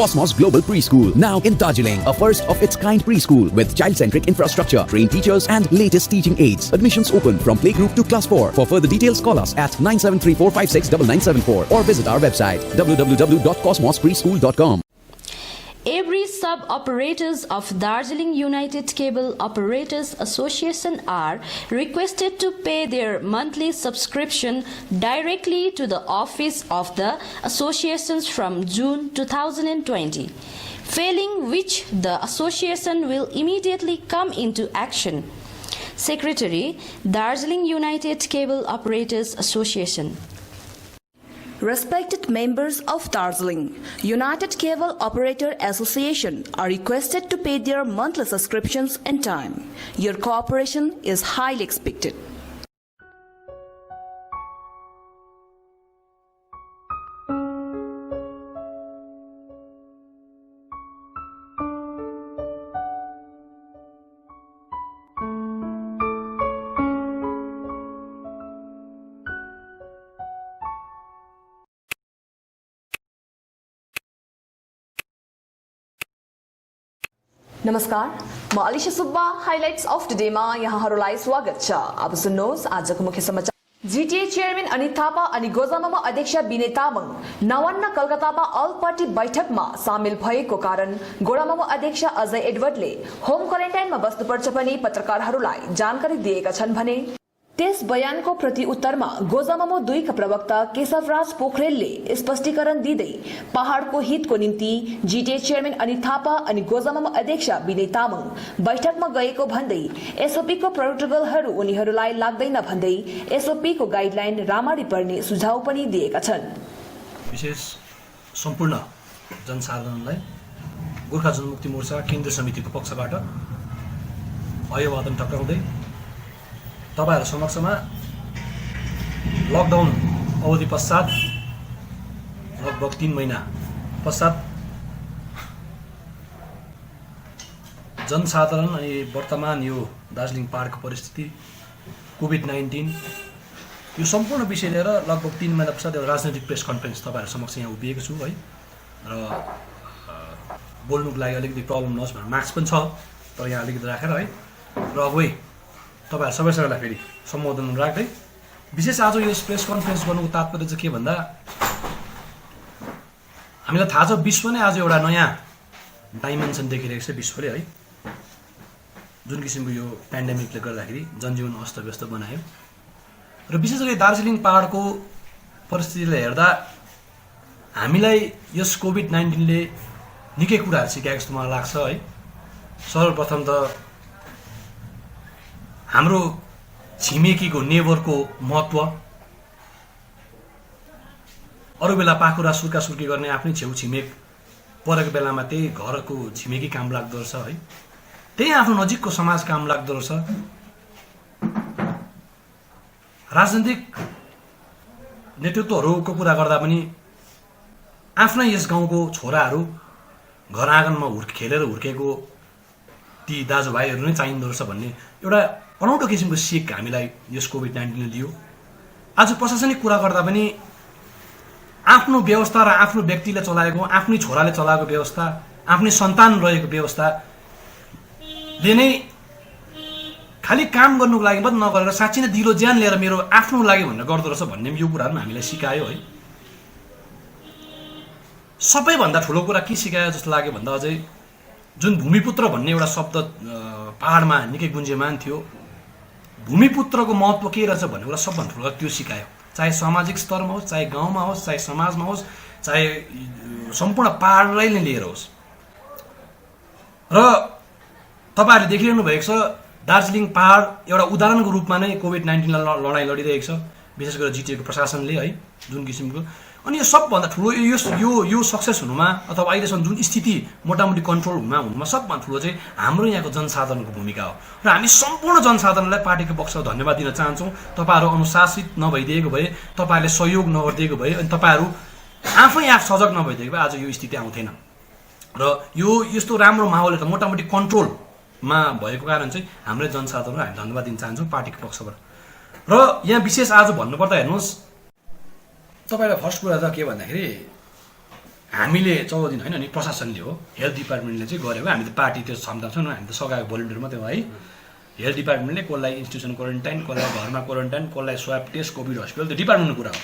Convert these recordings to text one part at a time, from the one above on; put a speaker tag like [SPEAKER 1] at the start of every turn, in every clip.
[SPEAKER 1] Cosmos Global Preschool, now in Darjeeling, a first of its kind preschool with child-centric infrastructure, trained teachers and latest teaching aids. Admissions open from playgroup to class 4. For further details, call us at 9734569974 or visit our website www.cosmospreschool.com.
[SPEAKER 2] Every sub-operators of Darjeeling United Cable Operators Association are requested to pay their monthly subscription directly to the office of the associations from June 2020, failing which the association will immediately come into action. Secretary, Darjeeling United Cable Operators Association.
[SPEAKER 3] Respected members of Darjeeling United Cable Operator Association are requested to pay their monthly subscriptions in time. Your cooperation is highly expected. नमस्कार, म Alisha Subba highlights of टुडेमा यहाँहरूलाई स्वागत छ। अब सुन्नुहोस् आजको मुख्य समाचार। जीटीए चेयरम्यान अनित थापा अनि गोजामामा अध्यक्ष विनय तामाङ 52 कलकत्तामा अल पार्टी बैठकमा सामेल भएको कारण गोडामामा अध्यक्ष अजय एडवर्डले होम क्वारेन्टाइनमा बस्नुपर्छ भनी पत्रकारहरूलाई जानकारी दिएका छन् भने त्यस बयानको प्रति उत्तरमा गोजामामा 2 का प्रवक्ता केशवराज पोखरेलले स्पष्टीकरण दिँदै पहाडको हितको निम्ति जीटीए चेयरम्यान अनित थापा अनि गोजामामा अध्यक्ष विनय तामाङ बैठकमा गएको भन्दै एसओपी को प्रोटोकलहरू उनीहरूलाई लाग्दैन भन्दै एसओपी को गाइडलाइन राम्ररी पर्ने सुझाव पनि दिएका छन्।
[SPEAKER 4] विशेष सम्पूर्ण जनसाधारणलाई गोर्खा जनमुक्ति मोर्चा केन्द्र समितिको पक्षबाट अभिवादन टक्राउँदै तपाईहरु समक्षमा लकडाउन अवधि पश्चात लगभग 3 महिना पश्चात जनसाधारण अनि वर्तमान यो दार्जिलिङ पहाडको परिस्थिति कोभिड-19 यो सम्पूर्ण विषय लिएर लगभग 3 महिना पश्चात एउटा राजनैतिक प्रेस कन्फरेन्स तपाईहरु समक्ष यहाँ उभिएको छु है। र बोल्नुको लागि अलिकति प्रब्लम नहोस् भनेर मास्क पनि छ तर यहाँ अलिकति राखेर है। र अबै तपाईहरु सबैजनालाई फेरि सम्बोधन राख्दै विशेष आज यो प्रेस कन्फरेन्स गर्नुको तात्पर्य चाहिँ के भन्दा हामीलाई थाहा छ विश्व नै आज एउटा नयाँ डाइमेन्सन देखिरहेको छ विश्वले है। जुन किसिमको यो पेन्डेमिकले गर्दाखेरि जनजीवन अस्तव्यस्त बनायो र विशेष गरी दार्जिलिङ पहाडको परिस्थितिलाई हेर्दा हामीलाई यस कोभिड-19 ले निकै कुराहरु सिकाएको जस्तो मलाई लाग्छ है। सर्वप्रथम त हाम्रो छिमेकीको नेबरको महत्व, अरु बेला पाखुरा सुर्की गर्ने आफ्नै छेउ छिमेक परेको बेलामा त्यही घरको छिमेकी काम लाग्दो रहेछ है। त्यही आफ्नो नजिकको समाज काम लाग्दो रहेछ। राजनीतिक नेतृत्वहरूको कुरा गर्दा पनि आफ्नै यस गाउँको छोराहरू घर आँगनमा खेलेर हुर्केको ती दाजुभाइहरू नै चाहिँदो रहेछ भन्ने एउटा अनौठो किसिमको सिक हामीलाई यस कोभिड-19 ले दियो। आज प्रशासनिक कुरा गर्दा पनि आफ्नो व्यवस्था र आफ्नो व्यक्तिले चलाएको, आफ्नै छोराले चलाएको व्यवस्था, आफ्नै सन्तान रहेको व्यवस्थाले नै खाली काम गर्नुको लागि मात्र नगरेर साच्चै नै दिलो ज्यान लिएर मेरो आफ्नो लागि भनेर गर्दो रहेछ भन्ने यो कुराहरु हामीलाई सिकायो है। सबैभन्दा ठुलो कुरा के सिकायो जस्तो लाग्यो भन्दा अझै जुन भूमिपुत्र भन्ने एउटा शब्द पहाडमा निकै गुन्जेमान थियो, भूमिपुत्रको महत्व के रहेछ भन्ने कुरा सबभन्दा ठुलो त्यो सिकायो। चाहे सामाजिक स्तरमा होस्, चाहे गाउँमा होस्, चाहे समाजमा होस्, चाहे सम्पूर्ण पहाडलाई नै लिएर होस्। र तपाईहरुले देखिरहनु भएको छ दार्जिलिङ पहाड एउटा उदाहरणको रूपमा नै कोभिड-19 लाई लडाई लडिरहेको छ, विशेष गरेर जीटीए को प्रशासनले है जुन किसिमको। अनि यो सबभन्दा ठुलो यो सक्सेस हुनुमा अथवा अहिलेसम्म जुन स्थिति मोटामोटी कन्ट्रोल हुनुमा सबभन्दा ठुलो चाहिँ हाम्रो यहाँको जनसाधारणको भूमिका हो। र हामी सम्पूर्ण जनसाधारणलाई पार्टीको पक्षबाट धन्यवाद दिन चाहन्छौँ। तपाईहरु अनुशासित नभइदिएको भए, तपाईहरुले सहयोग नगरिदिएको भए अनि तपाईहरु आफै सजग नभइदिएको भए आज यो स्थिति आउँथेन। र यो यस्तो राम्रो माहौल त मोटामोटी कन्ट्रोलमा भएको कारण चाहिँ हाम्रो जनसाधारणलाई हामी धन्यवाद दिन चाहन्छौँ पार्टीको पक्षबाट। र यहाँ विशेष आज भन्नुपर्दा हेर्नुहोस्, तपाईलाई फर्स्ट कुरा त के भन्दाखेरि हामीले 14 दिन होइन नि प्रशासनले हो हेल्थ डिपार्टमेन्टले चाहिँ गरेको हामी त पार्टी त्यो क्षमता छौँ हामी त सघाएको भोलिन्टियर मात्रै हो है हेल्थ डिपार्टमेन्टले कसलाई इन्स्टिट्युसन क्वारेन्टाइन कसलाई घरमा क्वारेन्टाइन कसलाई स्वाब टेस्ट कोभिड हस्पिटल त्यो डिपार्टमेन्टको कुरा हो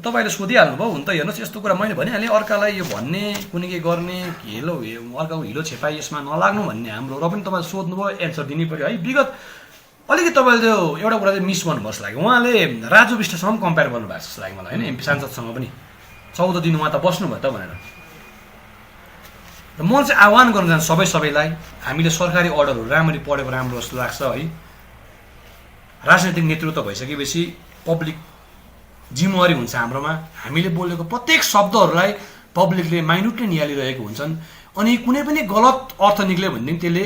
[SPEAKER 4] तपाईँले सोधिहाल्नुभयो हुन त हेर्नुहोस् यस्तो कुरा मैले भनिहालेँ अर्कालाई यो भन्ने कुनै के गर्ने अर्काको हिलो छेपाई यसमा नलाग्नु भन्ने हाम्रो र पनि तपाईँले सोध्नुभयो एन्सर दिनै पऱ्यो है विगत अलिकति तपाईँले त्यो एउटा कुरा चाहिँ मिस गर्नुभयो जस्तो लाग्यो उहाँले राजु विष्टसँग कम्पेयर गर्नुभएको जस्तो लाग्यो मलाई होइन एमपी सांसदसँग पनि 14 दिन उहाँ त बस्नुभयो त भनेर र म चाहिँ आह्वान गर्न चाहन्छु सबैलाई हामीले सरकारी अर्डरहरू राम्ररी पढेको राम्रो जस्तो लाग्छ है राजनैतिक नेतृत्व भइसकेपछि पब्लिक जिम्मेवारी हुन्छ हाम्रोमा हामीले बोलेको प्रत्येक शब्दहरूलाई पब्लिकले माइन्युटली निहालिरहेको हुन्छन् अनि कुनै पनि गलत अर्थ निक्ल्यो भने त्यसले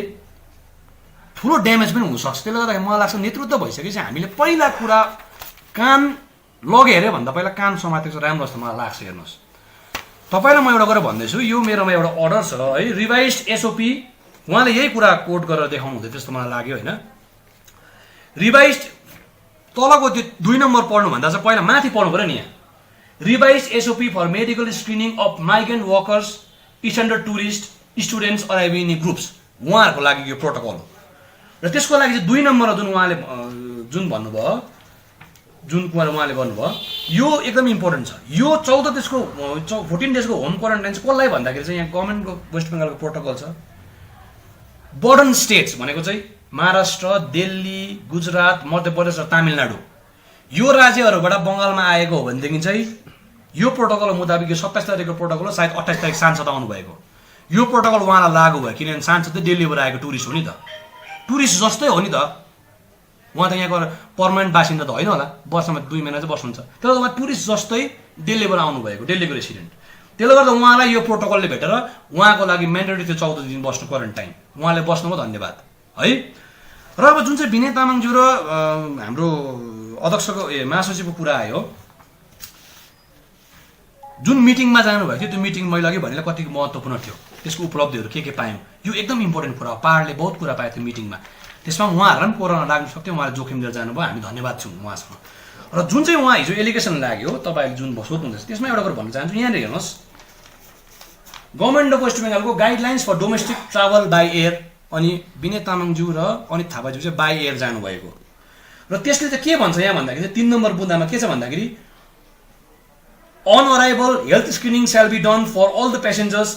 [SPEAKER 4] ठुलो ड्यामेज पनि हुनसक्छ त्यसले गर्दाखेरि मलाई लाग्छ नेतृत्व भइसकेपछि हामीले पहिला कुरा कान लगे हेऱ्यो भन्दा पहिला कान समातेको चाहिँ राम्रो जस्तो मलाई लाग्छ हेर्नुहोस् तपाईँलाई म एउटा कुरा भन्दैछु यो मेरोमा एउटा अर्डर छ है रिभाइज्ड एसओपी उहाँले यही कुरा कोट गरेर देखाउनु हुँदै त्यस्तो मलाई लाग्यो होइन रिभाइज्ड तलको त्यो 2 नम्बर पढ्नुभन्दा चाहिँ पहिला माथि पढ्नु पऱ्यो नि यहाँ revised SOP for medical screening of migrant workers stranded tourist students arriving in groups उहाँहरूको लागि यो प्रोटोकल हो र त्यसको लागि चाहिँ 2 नम्बर जुन उहाँले जुन भन्नुभयो जुन कुरा उहाँले गर्नुभयो यो एकदम इम्पोर्टेन्ट छ यो 14 डेजको 14 डेजको होम क्वारेन्टाइन चाहिँ कसलाई भन्दाखेरि चाहिँ यहाँ गभर्मेन्टको वेस्ट बेङ्गालको प्रोटोकल छ बर्डन स्टेट्स भनेको चाहिँ महाराष्ट्र दिल्ली गुजरात मध्य प्रदेश र तामिलनाडु यो राज्यहरूबाट बङ्गालमा आएको हो भनेदेखि चाहिँ यो प्रोटोकल मुताबिक यो 27 तारिकको प्रोटोकल हो सायद 28 तारिक सांसद आउनुभएको यो प्रोटोकल उहाँलाई लागू भयो किनभने सांसद चाहिँ दिल्लीबाट आएको टुरिस्ट हो नि त टुरिस्ट जस्तै हो नि त उहाँ त यहाँको पर्मानेन्ट बासिन्दा त होइन होला वर्षमा 2 महिना चाहिँ बस्नुहुन्छ तर उहाँ टुरिस्ट जस्तै दिल्लीबाट आउनुभएको दिल्लीको रेसिडेन्ट त्यसले गर्दा उहाँलाई यो प्रोटोकलले भेटेर उहाँको लागि म्यान्डेटरी त्यो 14 दिन बस्नु क्वारेन्टाइन उहाँले बस्नुभयो धन्यवाद है र अब जुन चाहिँ विनय तामाङज्यू र हाम्रो अध्यक्षको महासचिवको कुरा आयो जुन मिटिङमा जानुभएको थियो त्यो मिटिङ मैले अघि भनेर कति महत्त्वपूर्ण थियो त्यसको उपलब्धिहरू के पायौँ यो एकदम इम्पोर्टेन्ट कुरा हो पहाडले बहुत कुरा पायो त्यो मिटिङमा त्यसमा उहाँहरूलाई पनि कोरोना लाग्न सक्थ्यो उहाँले जोखिम लिएर जानुभयो हामी धन्यवाद छौँ उहाँसँग र जुन चाहिँ उहाँ हिजो एलिगेसन लाग्यो तपाईँले जुन सोध्नुहुँदैछ त्यसमा एउटा कुरा भन्न चाहन्छु यहाँनिर हेर्नुहोस् गभर्मेन्ट अफ वेस्ट बेङ्गालको guidelines for domestic travel by air अनि विनय तामाङज्यू र अनित थापाज्यू चाहिँ बाई एयर जानुभएको र त्यसले चाहिँ के भन्छ यहाँ भन्दाखेरि चाहिँ 3 नम्बर बुँदामा के छ भन्दाखेरि on arrival health screening shall be done for all the passengers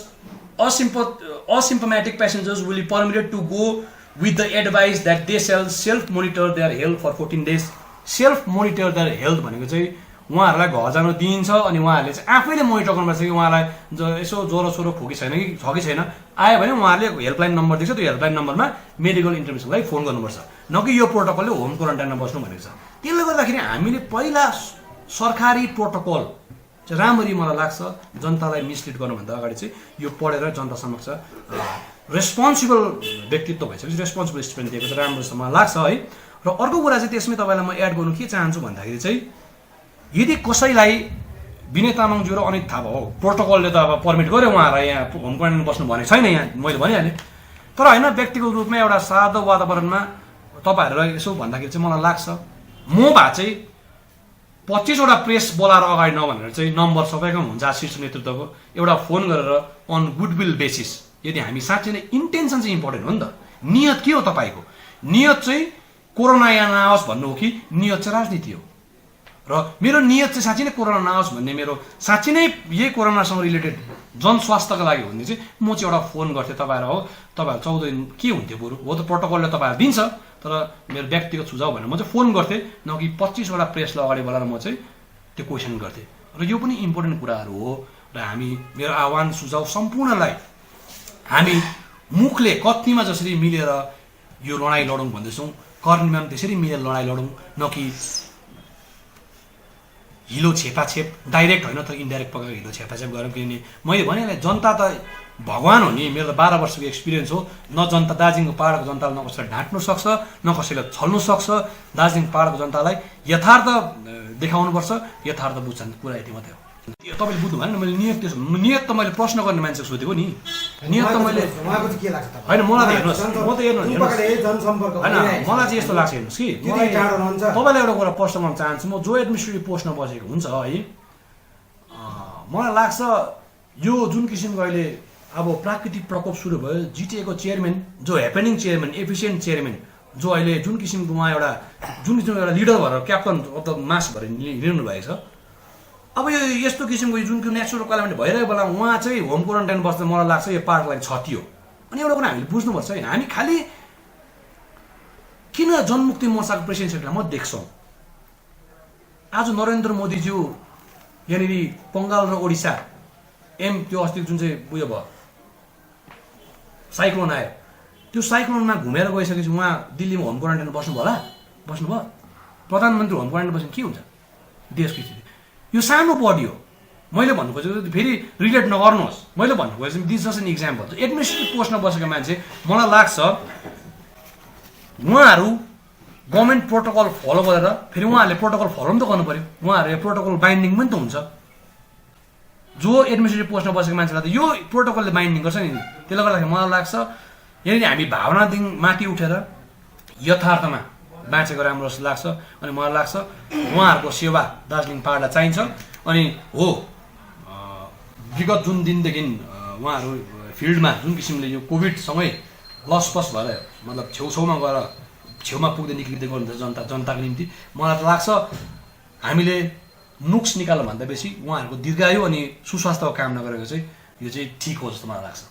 [SPEAKER 4] asymptomatic passengers will be permitted to go with the advice that they shall self-monitor their health for 14 days. Self-monitor their health भनेको चाहिँ उहाँहरूलाई घर जान दिइन्छ अनि उहाँहरूले चाहिँ आफैले मोनिटर गर्नुपर्छ कि उहाँलाई यसो ज्वरो सोरो खोकी छैन कि छ कि छैन आयो भने उहाँहरूले हेल्पलाइन नम्बर दिन्छ त्यो हेल्पलाइन नम्बरमा मेडिकल इन्टरभेन्सनलाई फोन गर्नुपर्छ न कि यो प्रोटोकलले होम क्वारेन्टाइनमा बस्नु भनेको छ त्यसले गर्दाखेरि हामीले पहिला सरकारी प्रोटोकल चाहिँ राम्ररी मलाई लाग्छ जनतालाई मिसलिड गर्नुभन्दा अगाडि चाहिँ यो पढेर जनता समक्ष रेस्पोन्सिबल व्यक्तित्व भइसकेपछि रेस्पोन्सिबल स्टेटमेन्ट दिएको चाहिँ राम्रो जस्तो मलाई लाग्छ है र अर्को कुरा चाहिँ त्यसमै तपाईँलाई म एड गर्नु के चाहन्छु भन्दाखेरि चाहिँ यदि कसैलाई विनय तामाङज्यू र अनित थापा हो प्रोटोकलले त अब पर्मिट गर्यो उहाँहरूलाई यहाँ होम क्वारेन्टाइन बस्नु भनेको छैन यहाँ मैले भनिहालेँ तर होइन व्यक्तिगत रूपमा एउटा सादा वातावरणमा तपाईँहरूलाई यसो भन्दाखेरि चाहिँ मलाई लाग्छ म भए चाहिँ 25वटा प्रेस बोलाएर अगाडि नभनेर चाहिँ नम्बर सबैको हुन्छ शीर्ष नेतृत्वको एउटा फोन गरेर अन गुडविल बेसिस यदि हामी साँच्चै नै इन्टेन्सन चाहिँ इम्पोर्टेन्ट हो नि त नियत के हो तपाईँको नियत चाहिँ कोरोना यहाँ नआओस् भन्नु हो कि नियत चाहिँ राजनीति हो र मेरो नियत चाहिँ साँच्चै नै कोरोना नआओस् भन्ने मेरो साँच्चै नै यही कोरोनासँग रिलेटेड जनस्वास्थ्यको लागि हो भने चाहिँ म चाहिँ एउटा फोन गर्थेँ तपाईँहरू हो तपाईँहरू 14 दिन के हुन्थ्यो बरु हो त प्रोटोकलले तपाईँहरू दिन्छ तर मेरो व्यक्तिगत सुझाव भनेर म चाहिँ फोन गर्थेँ न कि 25वटा प्रेसलाई अगाडि बोलाएर म चाहिँ त्यो क्वेसन गर्थेँ र यो पनि इम्पोर्टेन्ट कुराहरू हो र हामी मेरो आह्वान सुझाव सम्पूर्णलाई हामी मुखले कत्नीमा जसरी मिलेर यो लडाइँ लडौँ भन्दैछौँ कर्नीमा पनि त्यसरी मिलेर लडाइँ लडौँ न कि हिलो छेपाछेप डाइरेक्ट होइन त इन्डाइरेक्ट पकाएको हिलो छेपाछेप गरौँ किनभने मैले भने जनता त भगवान हो नि मेरो त 12 वर्षको एक्सपिरियन्स हो न जनता दार्जिलिङको पहाडको जनतालाई न कसैलाई ढाँट्नु सक्छ न कसैलाई छल्नु सक्छ दार्जिलिङ पहाडको जनतालाई यथार्थ देखाउनुपर्छ यथार्थ बुझ्छन् कुरा यति मात्रै हो तपाईँले बुझ्नु भएन मैले नियत त मैले प्रश्न गर्ने मान्छेको सोधेको नि नियत त मैले होइन मलाई त हेर्नुहोस् म त होइन मलाई चाहिँ यस्तो लाग्छ हेर्नुहोस् कि तपाईँलाई एउटा कुरा प्रश्न गर्न चाहन्छु म जो एडमिनिस्ट्रेटिभ पोस्टमा बसेको हुन्छ है मलाई लाग्छ यो जुन किसिमको अहिले अब प्राकृतिक प्रकोप सुरु भयो, जिटिएको चेयरम्यान जो ह्यापनिङ चेयरम्यान, एफिसियन्ट चेयरम्यान जो अहिले जुन किसिमको उहाँ जुन किसिमको एउटा लिडर भएर क्याप्टन अफ द मास भएर लिनु भएको छ, अब यो यस्तो किसिमको जुन नेचुरल क्लाइमेट भइरहेको बेला उहाँ चाहिँ होम क्वारेन्टाइन बस्दा मलाई लाग्छ यो पार्टलाई क्षति हो। अनि एउटा कुरा हामीले बुझ्नुपर्छ, हामी खालि किन जनमुक्ति मोर्चाको प्रेसिडेन्ट सेक्रेटरीलाई म देख्छौँ, आज नरेन्द्र मोदीज्यू यहाँनिर बङ्गाल र ओडिसा त्यो अस्ति जुन चाहिँ उयो भयो साइक्लोन आयो, त्यो साइक्लोनमा घुमेर गइसकेपछि उहाँ दिल्लीमा होम क्वारेन्टाइनमा बस्नुभयो। प्रधानमन्त्री होम क्वारेन्टाइन बस्नु के हुन्छ देशको स्थिति? यो सानो बडी हो। मैले भन्नु खोजेको फेरि रिलेट नगर्नुहोस्, मैले भन्नु खोजेको this just an example. Administrative पोस्टमा बसेको मान्छे मलाई लाग्छ उहाँहरू गभर्मेन्ट प्रोटोकल फलो गरेर फेरि उहाँहरूले प्रोटोकल फलो पनि त गर्नु पऱ्यो, उहाँहरू प्रोटोकल बाइन्डिङ पनि त हुन्छ। जो एडमिनिस्ट्रेटिभ पोस्टमा बसेको मान्छेलाई त यो प्रोटोकलले बाइन्डिङ गर्छ नि। त्यसले गर्दाखेरि मलाई लाग्छ यहाँनिर हामी भावनादेखि माथि उठेर यथार्थमा बाँचेको राम्रो जस्तो लाग्छ। अनि मलाई लाग्छ उहाँहरूको सेवा दार्जिलिङ पहाडलाई चाहिन्छ। अनि हो विगत जुन दिनदेखि उहाँहरू फिल्डमा जुन किसिमले यो कोभिडसँगै लसपस भएर मतलब छेउछाउमा गएर छेउमा पुग्दै निक्लिँदै गर्नुहुन्छ जनताको निम्ति, मलाई त लाग्छ हामीले नुक्स निकाल्नु भन्दा बेसी उहाँहरूको दीर्घायु अनि सुस्वास्थ्यको कामना गरेको चाहिँ यो चाहिँ ठिक हो जस्तो मलाई लाग्छ।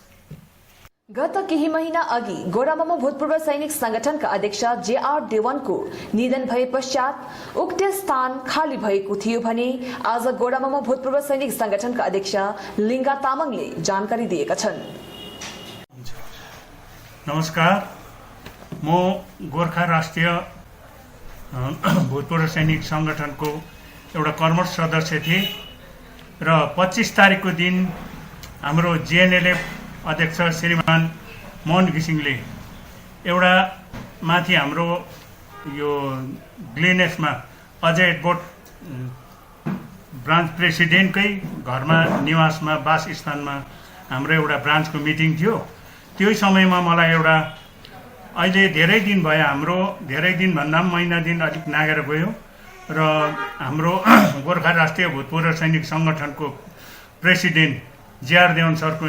[SPEAKER 3] गत केही महिना अघि गोरामामा भूतपूर्व सैनिक संगठनका अध्यक्ष जेआर देवानको निधन भए पश्चात उक्त स्थान खाली भएको थियो भने आज गोरामामा भूतपूर्व सैनिक संगठनका अध्यक्ष लिङ्गा तामाङले जानकारी दिएका छन्।
[SPEAKER 5] नमस्कार, म गोर्खा राष्ट्रिय भूतपूर्व सैनिक संगठनको एउटा कर्मठ सदस्य थिएँ र 25 तारिकको दिन हाम्रो जिएनएलएफ अध्यक्ष श्रीमान मोहन घिसिङले एउटा माथि हाम्रो यो ग्लेनेसमा अजय एडवर्ड ब्रान्च प्रेसिडेन्टकै घरमा निवासमा वासस्थानमा हाम्रो एउटा ब्रान्चको मिटिङ थियो। त्यो समयमा मलाई एउटा अहिले धेरै दिन भयो, हाम्रो धेरै दिन भन्दा पनि महिना दिन अलिक नागेर गयो र हाम्रो गोर्खा राष्ट्रिय भूतपूर्व सैनिक संगठनको प्रेसिडेन्ट जेआर देवन सरको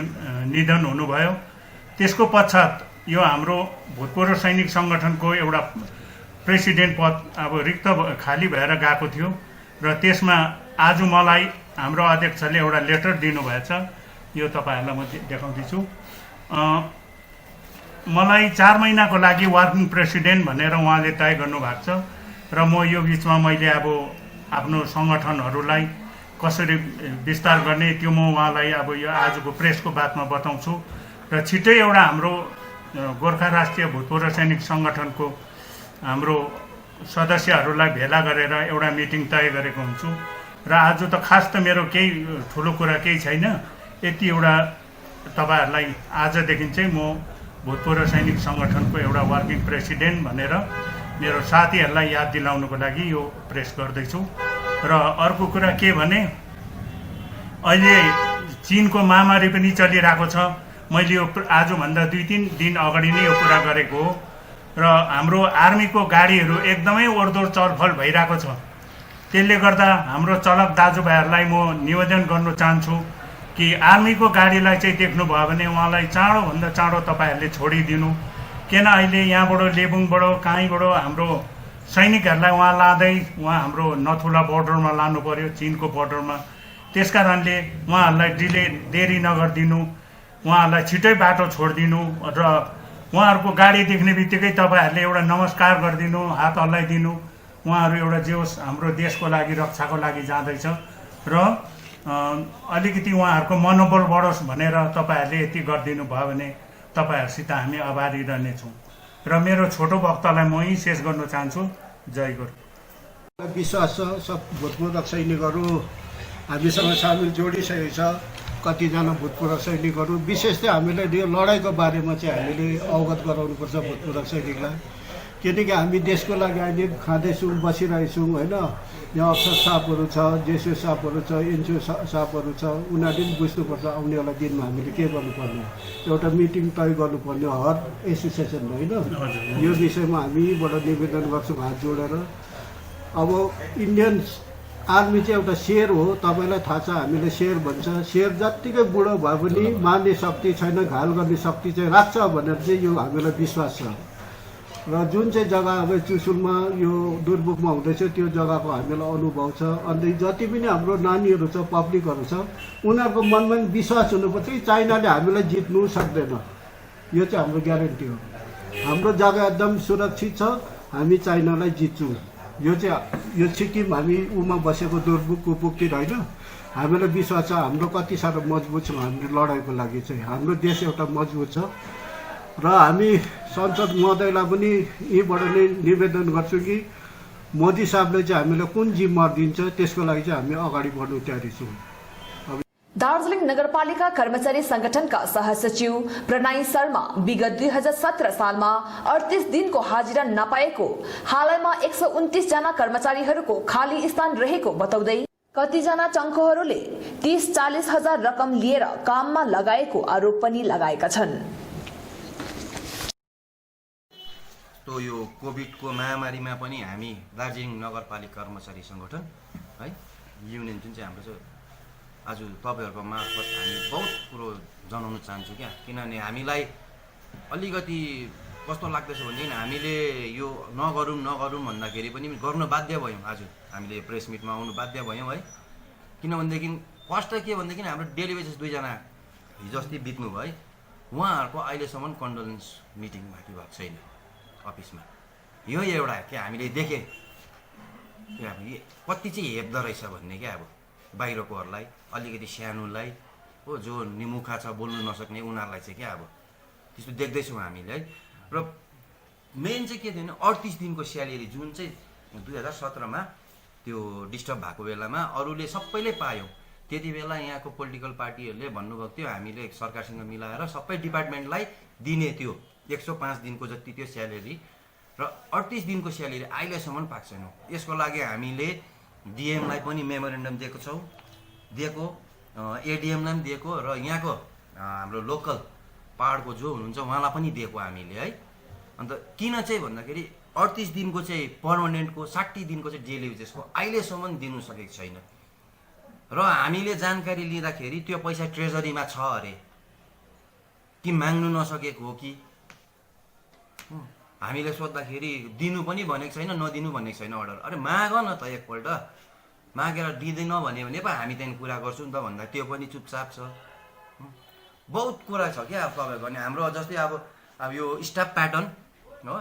[SPEAKER 5] निधन हुनुभयो। त्यसको पश्चात यो हाम्रो भूतपूर्व सैनिक संगठनको एउटा प्रेसिडेन्ट पद अब रिक्त खाली भएर गएको थियो र त्यसमा आज मलाई हाम्रो अध्यक्षले एउटा लेटर दिनुभएछ। यो तपाईँहरूलाई म देखाउँदैछु। मलाई 4 महिनाको लागि वर्किङ प्रेसिडेन्ट भनेर उहाँले तय गर्नुभएको छ र म यो बिचमा मैले अब आफ्नो सङ्गठनहरूलाई कसरी विस्तार गर्ने त्यो म उहाँलाई अब यो आजको प्रेसको बातमा बताउँछु र छिट्टै एउटा हाम्रो गोर्खा राष्ट्रिय भूतपूर्व सैनिक सङ्गठनको हाम्रो सदस्यहरूलाई भेला गरेर एउटा मिटिङ तय गरेको हुन्छु र आज त खास त मेरो केही ठुलो कुरा केही छैन। यति एउटा तपाईँहरूलाई आजदेखि चाहिँ म भूतपूर्व सैनिक सङ्गठनको एउटा वर्किङ प्रेसिडेन्ट भनेर मेरो साथीहरूलाई याद दिलाउनुको लागि यो प्रेस गर्दैछु। र अर्को कुरा के भने अहिले चीनको महामारी पनि चलिरहेको छ। मैले यो आजभन्दा 2-3 दिन अगाडि नै यो कुरा गरेको हो र हाम्रो आर्मीको गाडीहरू एकदमै ओहोरदोहोर चलफल भइरहेको छ। त्यसले गर्दा हाम्रो चालक दाजुभाइहरूलाई म निवेदन गर्न चाहन्छु कि आर्मीको गाडीलाई चाहिँ देख्नुभयो भने उहाँलाई चाँडोभन्दा चाँडो तपाईँहरूले छोडिदिनु। किन अहिले यहाँबाट लेबुङबाट काहीँबाट हाम्रो सैनिकहरूलाई उहाँ लाँदै उहाँ हाम्रो नथुला बोर्डरमा लानु पर्यो, चीनको बोर्डरमा। त्यस कारणले उहाँहरूलाई देरी नगरिदिनु, उहाँहरूलाई छिटै बाटो छोडिदिनु र उहाँहरूको गाडी देख्ने बित्तिकै तपाईँहरूले एउटा नमस्कार गरिदिनु, हात हल्लाइदिनु। उहाँहरू एउटा जे होस् हाम्रो देशको लागि रक्षाको लागि जाँदैछ र अलिकति उहाँहरूको मनोबल बढोस् भनेर तपाईँहरूले यति गरिदिनु भयो भने तपाईँहरूसित हामी आभारी रहनेछौँ र मेरो छोटो वक्तव्यलाई म यहीँ शेष गर्न चाहन्छु। जय गुरु।
[SPEAKER 6] विश्वास छ सब भूतपूर्व सैनिकहरू हामीसँग सामेल जोडिसकेको छ। कतिजना भूतपूर्व सैनिकहरू विशेष चाहिँ हामीले यो लडाइँको बारेमा चाहिँ हामीले अवगत गराउनुपर्छ भूतपूर्व सैनिकलाई, किनकि हामी देशको लागि अहिले खाँदैछौँ, बसिरहेछौँ होइन। यहाँ अफसर साहबहरू छ, जेसो साहबहरू छ, एनजिओ साहबहरू छ, उनीहरूले पनि बुझ्नुपर्छ आउनेवाला दिनमा हामीले के गर्नुपर्ने। एउटा मिटिङ तय गर्नुपर्ने हर एसोसिएसन होइन। यो विषयमा हामीबाट निवेदन गर्छौँ हात जोडेर। अब इन्डियन आर्मी चाहिँ एउटा शेर हो, तपाईँलाई थाहा छ, हामीले शेर भन्छ। शेर जत्तिकै बुढो भए पनि मार्ने शक्ति छैन, घायल गर्ने शक्ति चाहिँ राख्छ भनेर चाहिँ यो हामीलाई विश्वास छ। र जुन चाहिँ जग्गा अब चुसुलमा यो दुर्मुखमा हुँदैछ त्यो जग्गाको हामीलाई अनुभव छ। अन्त जति पनि हाम्रो नानीहरू छ, पब्लिकहरू छ, उनीहरूको मनमा पनि विश्वास हुनुपर्छ कि चाइनाले हामीलाई जित्नु सक्दैन। यो चाहिँ हाम्रो ग्यारेन्टी हो। हाम्रो जग्गा एकदम सुरक्षित छ, हामी चाइनालाई जित्छौँ। यो चाहिँ यो सिक्किम हामी उमा बसेको दुर्मुख कुपुकतिर होइन, हामीलाई विश्वास छ हाम्रो कति साह्रो मजबुत छ। हाम्रो लडाइँको लागि चाहिँ हाम्रो देश एउटा मजबुत छ। र हामी संसद महोदयलाई पनि यहीँबाट नै निवेदन गर्छु कि मोदी साहबले चाहिँ हामीलाई कुन जिम्मा दिन्छ त्यसको लागि चाहिँ हामी अगाडि बढ्नु तयारी छौँ।
[SPEAKER 3] दार्जिलिङ नगरपालिका कर्मचारी संगठनका सहसचिव प्रणय शर्मा विगत 2017 सालमा 38 दिनको हाजिरा नपाएको, हालैमा 129 जना कर्मचारीहरूको खाली स्थान रहेको बताउँदै कतिजना चङ्खोहरूले 30-40 हजार रकम लिएर काममा लगाएको आरोप पनि लगाएका छन्।
[SPEAKER 7] तो यो कोभिडको महामारीमा पनि हामी दार्जिलिङ नगरपालिका कर्मचारी संगठन है युनियन जुन चाहिँ हाम्रो छ, आज तपाईँहरूको मार्फत हामी बहुत कुरो जनाउन चाहन्छु क्या। किनभने हामीलाई अलिकति कस्तो लाग्दैछ भनेदेखि हामीले यो नगरौँ भन्दाखेरि पनि गर्न बाध्य भयौँ। आज हामीले प्रेस मिटमा आउनु बाध्य भयौँ है। किनभनेदेखि फर्स्ट के भनेदेखि हाम्रो डेली बेसिस 2 जना हिजो अस्ति बित्नु भयो है, उहाँहरूको अहिलेसम्म कन्डोलेन्स मिटिङ बाँकी भएको छैन अफिसमा। यो एउटा के हामीले देखेँ कि अब कति चाहिँ हेप्दो रहेछ भन्ने क्या। अब बाहिरकोहरूलाई अलिकति सानोलाई हो, जो निमुखा छ बोल्नु नसक्ने उनीहरूलाई चाहिँ क्या अब त्यस्तो देख्दैछौँ हामीले है। र मेन चाहिँ के थियो भने 38 दिनको स्यालेरी जुन चाहिँ 2017मा त्यो डिस्टर्ब भएको बेलामा अरूले सबैले पायौँ। त्यति बेला यहाँको पोलिटिकल पार्टीहरूले भन्नुभएको थियो हामीले सरकारसँग मिलाएर सबै डिपार्टमेन्टलाई दिने थियो 105 दिनको जति त्यो स्यालेरी, र 38 दिनको स्यालेरी अहिलेसम्म पाएको छैन। यसको लागि हामीले डिएमलाई पनि मेमोरेन्डम दिएको एडिएमलाई पनि दिएको, र यहाँको हाम्रो लोकल पहाडको जो हुनुहुन्छ उहाँलाई पनि दिएको हामीले है। अन्त किन चाहिँ भन्दाखेरि 38 दिनको चाहिँ पर्मानेन्टको, 60 दिनको चाहिँ डेली वेजेसको अहिलेसम्म दिनु सकेको छैन। र हामीले जानकारी लिँदाखेरि त्यो पैसा ट्रेजरीमा छ अरे, कि माग्नु नसकेको हो कि। हामीले सोद्धाखेरि दिनु पनि भनेको छैन, नदिनु भनेको छैन अर्डर। अरे माग न त एकपल्ट, मागेर दिँदैन भने पो हामी त्यहाँदेखि कुरा गर्छौँ नि त भन्दा त्यो पनि चुपचाप छ। बहुत कुरा छ क्या तपाईँको। अनि हाम्रो जस्तै अब यो स्टाफ प्याटर्न हो,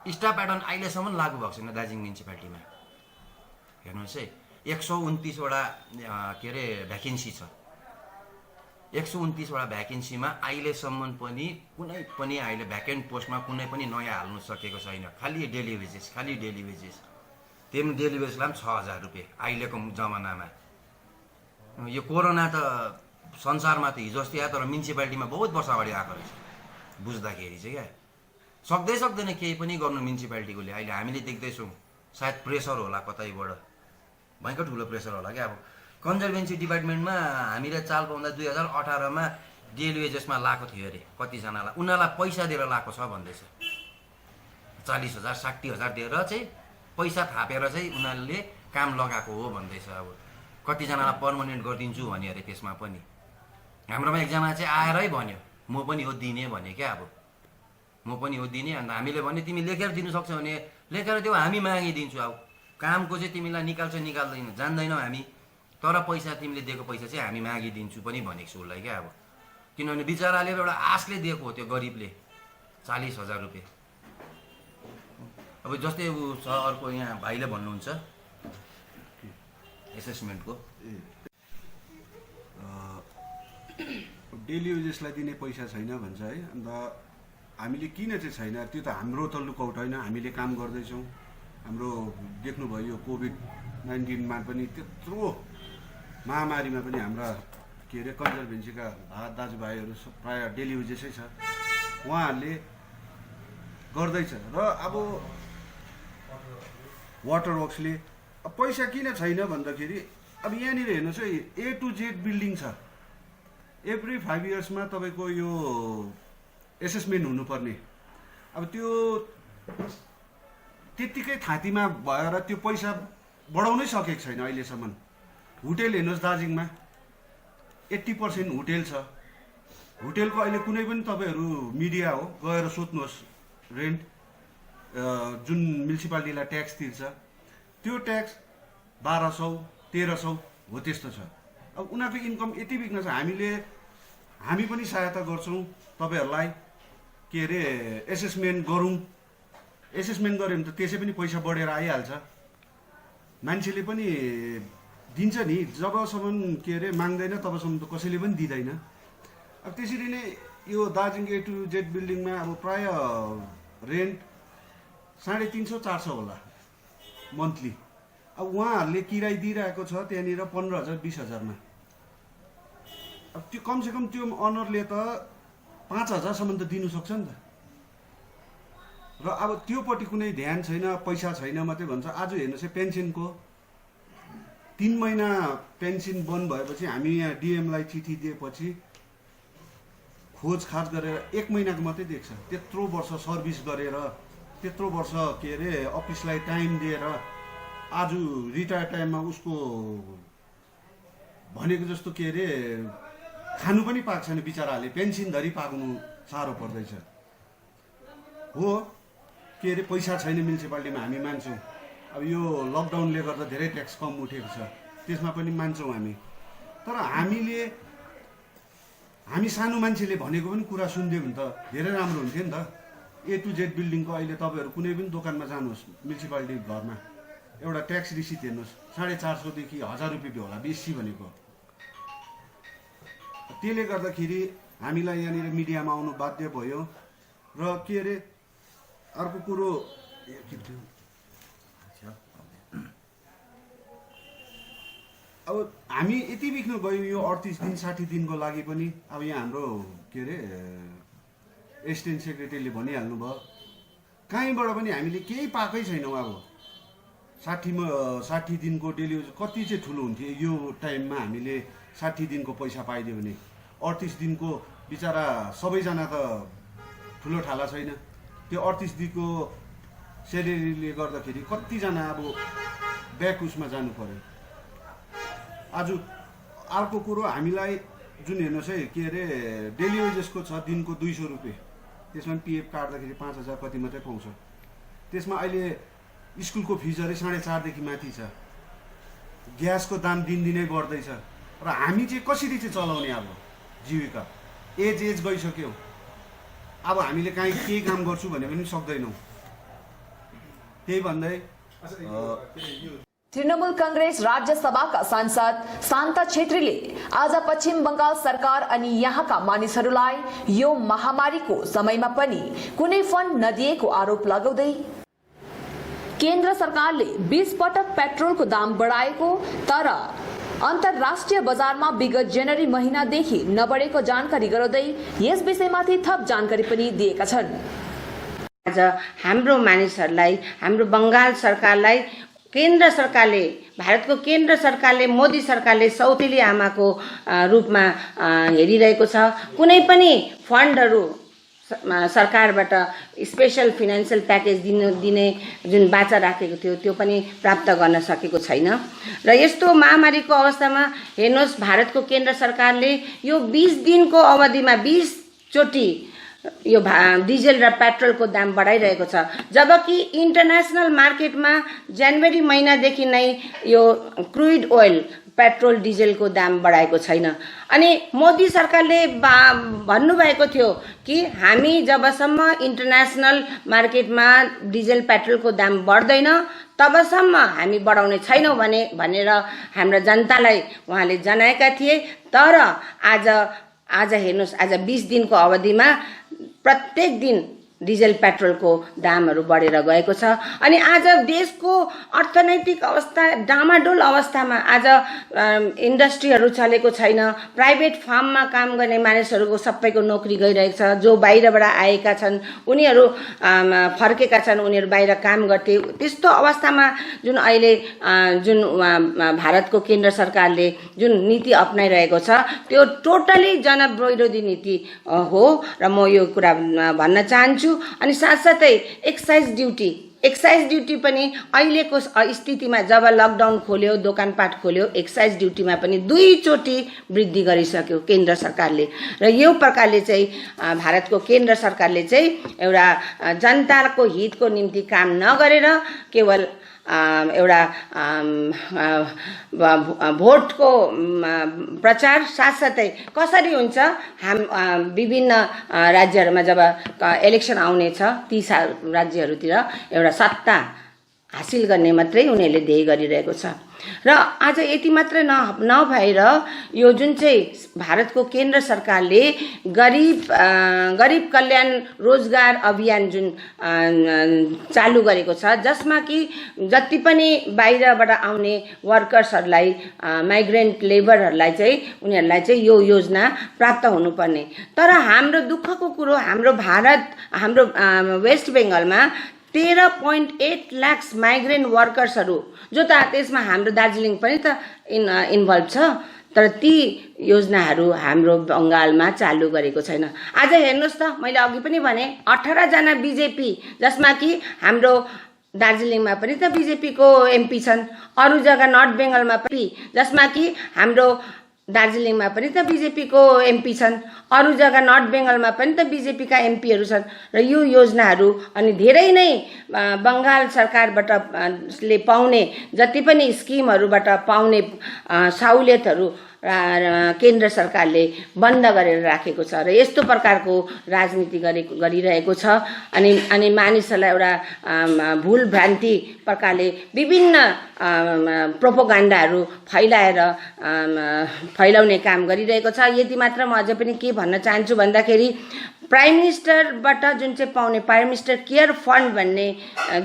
[SPEAKER 7] स्टाफ प्याटर्न अहिलेसम्म लागू भएको छैन दार्जिलिङ म्युनिसिपालिटीमा। हेर्नुहोस् है, 129 वटा के अरे भ्याकेन्सी छ। 129 वटा भ्याकेन्सीमा अहिलेसम्म पनि कुनै पनि अहिले भ्याकेन्ट पोस्टमा कुनै पनि नयाँ हाल्नु सकेको छैन। खालि डेली वेजेस, खालि डेली वेजेस। त्यो पनि डेली वेजेसलाई पनि 6000 रुपियाँ अहिलेको जमानामा। यो कोरोना त संसारमा त हिजो अस्ति आयो, तर म्युनिसिपालिटीमा बहुत वर्ष अगाडि आएको रहेछ बुझ्दाखेरि चाहिँ क्या। सक्दैन केही पनि गर्नु म्युनिसिपालिटीकोले। अहिले हामीले देख्दैछौँ, सायद प्रेसर होला कतैबाट, भयङ्कर ठुलो प्रेसर होला क्या। अब कन्जर्भेन्सी डिपार्टमेन्टमा हामीले चाल पाउँदा 2018मा डेली वेजेसमा लाएको थियो अरे कतिजनालाई, उनीहरूलाई पैसा दिएर लाएको छ भन्दैछ। 40,000 60,000 दिएर चाहिँ पैसा थापेर चाहिँ उनीहरूले काम लगाएको हो भन्दैछ। अब कतिजनालाई पर्मानेन्ट गरिदिन्छु भने अरे त्यसमा पनि। हाम्रोमा एकजना चाहिँ आएरै भन्यो म पनि हो दिने भने क्या। अब म पनि हो दिने। अन्त हामीले भने तिमी लेखेर दिनु सक्छौ भने लेखेर देऊ, हामी मागिदिन्छु। अब कामको चाहिँ तिमीलाई निकाल्छ निकाल्दैन जान्दैनौ हामी, तर पैसा तिमीले दिएको पैसा चाहिँ हामी मागिदिन्छु पनि भनेको छु उसलाई क्या। अब किनभने बिचराले एउटा आशले दिएको हो त्यो गरिबले 40,000 रुपियाँ। अब जस्तै ऊ छ अर्को यहाँ भाइले भन्नुहुन्छ एसेसमेन्टको
[SPEAKER 8] डेली वेजेसलाई दिने पैसा छैन भन्छ है। अन्त हामीले किन चाहिँ छैन, त्यो त हाम्रो त लुकआउट होइन, हामीले काम गर्दैछौँ। हाम्रो देख्नुभयो यो कोभिड-19मा पनि त्यत्रो महामारीमा पनि हाम्रा के अरे कन्जर्भेन्सीका दाजुभाइहरू प्रायः डेली वेजेसै छ, उहाँहरूले गर्दैछ। र अब वाटर वर्क्सले पैसा किन छैन भन्दाखेरि अब यहाँनिर हेर्नुहोस् है, A to Z बिल्डिङ छ। एभ्री 5 इयर्समा तपाईँको यो एसेसमेन्ट हुनुपर्ने। अब त्यो त्यत्तिकै थाँतीमा भएर त्यो पैसा बढाउनै सकेको छैन अहिलेसम्म। होटेल हेर्नुहोस् दार्जिलिङमा 80% होटेल छ। होटेलको अहिले कुनै पनि तपाईँहरू मिडिया हो गएर सोध्नुहोस्, रेन्ट जुन म्युनिसिपालिटीलाई ट्याक्स तिर्छ त्यो ट्याक्स 1200 1300 हो त्यस्तो छ। अब उनीहरूको इन्कम यति बिग्न छ। हामी पनि सहायता गर्छौँ तपाईँहरूलाई, के अरे एसेसमेन्ट गरौँ। एसेसमेन्ट गऱ्यो भने त त्यसै पनि पैसा बढेर आइहाल्छ, मान्छेले पनि दिन्छ नि। जबसम्म के अरे माग्दैन तबसम्म त कसैले पनि दिँदैन। अब त्यसरी नै यो दार्जिलिङ A to Z बिल्डिङमा अब प्राय रेन्ट 350-400 होला मन्थली। अब उहाँहरूले किराय दिइरहेको छ त्यहाँनिर 15,000-20,000मा। अब त्यो कमसेकम त्यो अनरले त 5,000सम्म त दिनु सक्छ नि त। र अब त्योपट्टि कुनै ध्यान छैन, पैसा छैन मात्रै भन्छ। आज हेर्नुहोस् पेन्सनको 3 महिना पेन्सन बन्द भएपछि हामी यहाँ डिएमलाई चिठी दिएपछि खोजखाज गरेर 1 महिनाको मात्रै देख्छ। त्यत्रो वर्ष सर्भिस गरेर, त्यत्रो वर्ष के अरे अफिसलाई टाइम दिएर आज रिटायर टाइममा उसको भनेको जस्तो के अरे खानु पनि पाएको छैन बिचराले, पेन्सनधरि पाउनु साह्रो पर्दैछ। हो के अरे पैसा छैन म्युनिसिपालिटीमा, हामी मान्छौँ। अब यो लकडाउनले गर्दा धेरै ट्याक्स कम उठेको छ, त्यसमा पनि मान्छौँ हामी। तर हामी सानो मान्छेले भनेको पनि कुरा सुनिदियो भने त धेरै राम्रो हुन्थ्यो नि त। A to Z बिल्डिङको अहिले तपाईँहरू कुनै पनि दोकानमा जानुहोस् म्युनिसिपालिटी घरमा, एउटा ट्याक्स रिसिट हेर्नुहोस् 450 देखि 1000 रुपियाँ होला बेसी भनेको। त्यसले गर्दाखेरि हामीलाई यहाँनिर मिडियामा आउनु बाध्य भयो। र के अरे अर्को कुरो अब हामी यति बिग्न गयौँ यो 38 दिन 60 दिनको लागि पनि। अब यहाँ हाम्रो के अरे एसिस्टेन्ट सेक्रेटरीले भनिहाल्नु भयो, कहीँबाट पनि हामीले केही पाएकै छैनौँ। अब 60 दिनको डेलिभरी कति चाहिँ ठुलो हुन्थ्यो यो टाइममा हामीले 60 दिनको पैसा पाइदियो भने। 38 दिनको बिचरा सबैजना त ठुलो ठाला छैन। त्यो 38 दिनको सेलेरीले गर्दाखेरि कतिजना अब ब्याक उसमा जानु पर्यो। आज अर्को कुरो हामीलाई जुन हेर्नुहोस् है के अरे डेली वेजेसको छ दिनको 200 रुपियाँ, त्यसमा पिएफ काट्दाखेरि 5,000 कति मात्रै पाउँछ। त्यसमा अहिले स्कुलको फिजहरू 4.5 देखि माथि छ। ग्यासको दाम दिनदिनै बढ्दैछ। र हामी चाहिँ कसरी चाहिँ चलाउने अब जीविका? एज गइसक्यो। अब हामीले कहीँ केही काम गर्छु भने पनि सक्दैनौँ। त्यही भन्दै
[SPEAKER 3] तृणमूल कांग्रेस राज्यसभाका सांसद शान्ता छेत्रीले आज पश्चिम बंगाल सरकार अनि यहाँका मानिसहरूलाई यो महामारीको समयमा पनि कुनै फन्ड नदिएको आरोप लगाउँदै केन्द्र सरकारले 20 पटक पेट्रोलको दाम बढाएको तर अन्तर्राष्ट्रिय बजारमा विगत जनवरी महिनादेखि नबढेको जानकारी गराउँदै यस विषयमाथि थप जानकारी पनि दिएका छन्।
[SPEAKER 9] आज हाम्रो मानिसहरूलाई, हाम्रो बंगाल सरकारलाई केन्द्र सरकारले, भारतको केन्द्र सरकारले, मोदी सरकारले सौतेली आमाको रूपमा हेरिरहेको छ। कुनै पनि फन्डहरू सरकारबाट स्पेशल फाइनेन्शियल प्याकेज दिने जुन बाचा राखेको थियो त्यो पनि प्राप्त गर्न सकेको छैन। र यस्तो महामारीको अवस्थामा हेर्नुहोस् भारतको केन्द्र सरकारले यो 20 दिनको अवधिमा 20 चोटि यो डिजल र पेट्रोलको दाम बढाइरहेको छ। जबकि इन्टरनेसनल मार्केटमा जनवरी महिनादेखि नै यो क्रुड ओइल, पेट्रोल, डिजलको दाम बढाएको छैन। अनि मोदी सरकारले भन्नुभएको थियो कि हामी जबसम्म इन्टरनेसनल मार्केटमा डिजल पेट्रोलको दाम बढ्दैन तबसम्म हामी बढाउने छैनौँ भनेर हाम्रो जनतालाई उहाँले जनाएका थिए। तर आज हेर्नुहोस्, आज 20 दिनको अवधिमा प्रत्येक दिन डिजल पेट्रोलको दामहरू बढेर गएको छ। अनि आज देशको अर्थनैतिक अवस्था डामाडोल अवस्थामा आज इन्डस्ट्रीहरू चलेको छैन। प्राइभेट फार्ममा काम गर्ने मानिसहरूको सबैको नोकरी गइरहेको छ। जो बाहिरबाट आएका छन् उनीहरू फर्केका छन्, उनीहरू बाहिर काम गर्थे। त्यस्तो अवस्थामा जुन अहिले जुन भारतको केन्द्र सरकारले जुन नीति अपनाइरहेको छ त्यो टोटली जनविरोधी नीति हो। र म यो कुरा भन्न चाहन्छु अनि साथसाथै एक्साइज ड्युटी पनि अहिलेको स्थितिमा जब लकडाउन खोल्यो, दोकानपाट खोल्यो, एक्साइज ड्युटीमा पनि 2 चोटि वृद्धि गरिसक्यो केन्द्र सरकारले। र यो प्रकारले चाहिँ भारतको केन्द्र सरकारले चाहिँ एउटा जनताको हितको निम्ति काम नगरेर केवल एउटा भोटको प्रचार साथसाथै कसरी हुन्छ विभिन्न राज्यहरूमा जब इलेक्सन आउनेछ ती राज्यहरूतिर एउटा सत्ता हासिल गर्ने मात्रै उनीहरूले ध्येय गरिरहेको छ। र आज यति मात्र नभएर यो जुन चाहिँ भारतको केन्द्र सरकारले गरिब कल्याण रोजगार अभियान जुन चालु गरेको छ, जसमा कि जति पनि बाहिरबाट आउने वर्कर्सहरूलाई, माइग्रेन्ट लेबरहरूलाई चाहिँ उनीहरूलाई चाहिँ यो योजना प्राप्त हुनुपर्ने। तर हाम्रो दुःखको कुरो हाम्रो वेस्ट बेङ्गलमा 13.8 लाख माइग्रेन्ट वर्कर्सहरू, जो त त्यसमा हाम्रो दार्जिलिङ पनि त इन्भल्भ छ, तर ती योजनाहरू हाम्रो बङ्गालमा चालु गरेको छैन। आज हेर्नुहोस् त, मैले अघि पनि भने 18 जना बिजेपी, जसमा कि हाम्रो दार्जिलिङमा पनि त बिजेपीको एमपी छन्, अरू जग्गा नर्थ बेङ्गलमा पनि, जसमा कि हाम्रो दार्जिलिङमा पनि त बिजेपीको एमपी छन्, अरू जग्गा नर्थ बेङ्गलमा पनि त बिजेपीका एमपीहरू छन्। र यो योजनाहरू अनि धेरै नै बङ्गाल सरकारबाट ले पाउने जति पनि स्किमहरूबाट पाउने सहुलियतहरू केन्द्र सरकारले बन्द गरेर राखेको छ र यस्तो प्रकारको राजनीति गरिरहेको छ। अनि मानिसहरूलाई एउटा भुल भ्रान्ति प्रकारले विभिन्न प्रोपोगन्डाहरू फैलाउने काम गरिरहेको छ। यति मात्र म अझै पनि के भन्न चाहन्छु भन्दाखेरि प्राइम मिनिस्टरबाट जुन चाहिँ पाउने प्राइम मिनिस्टर केयर फन्ड भन्ने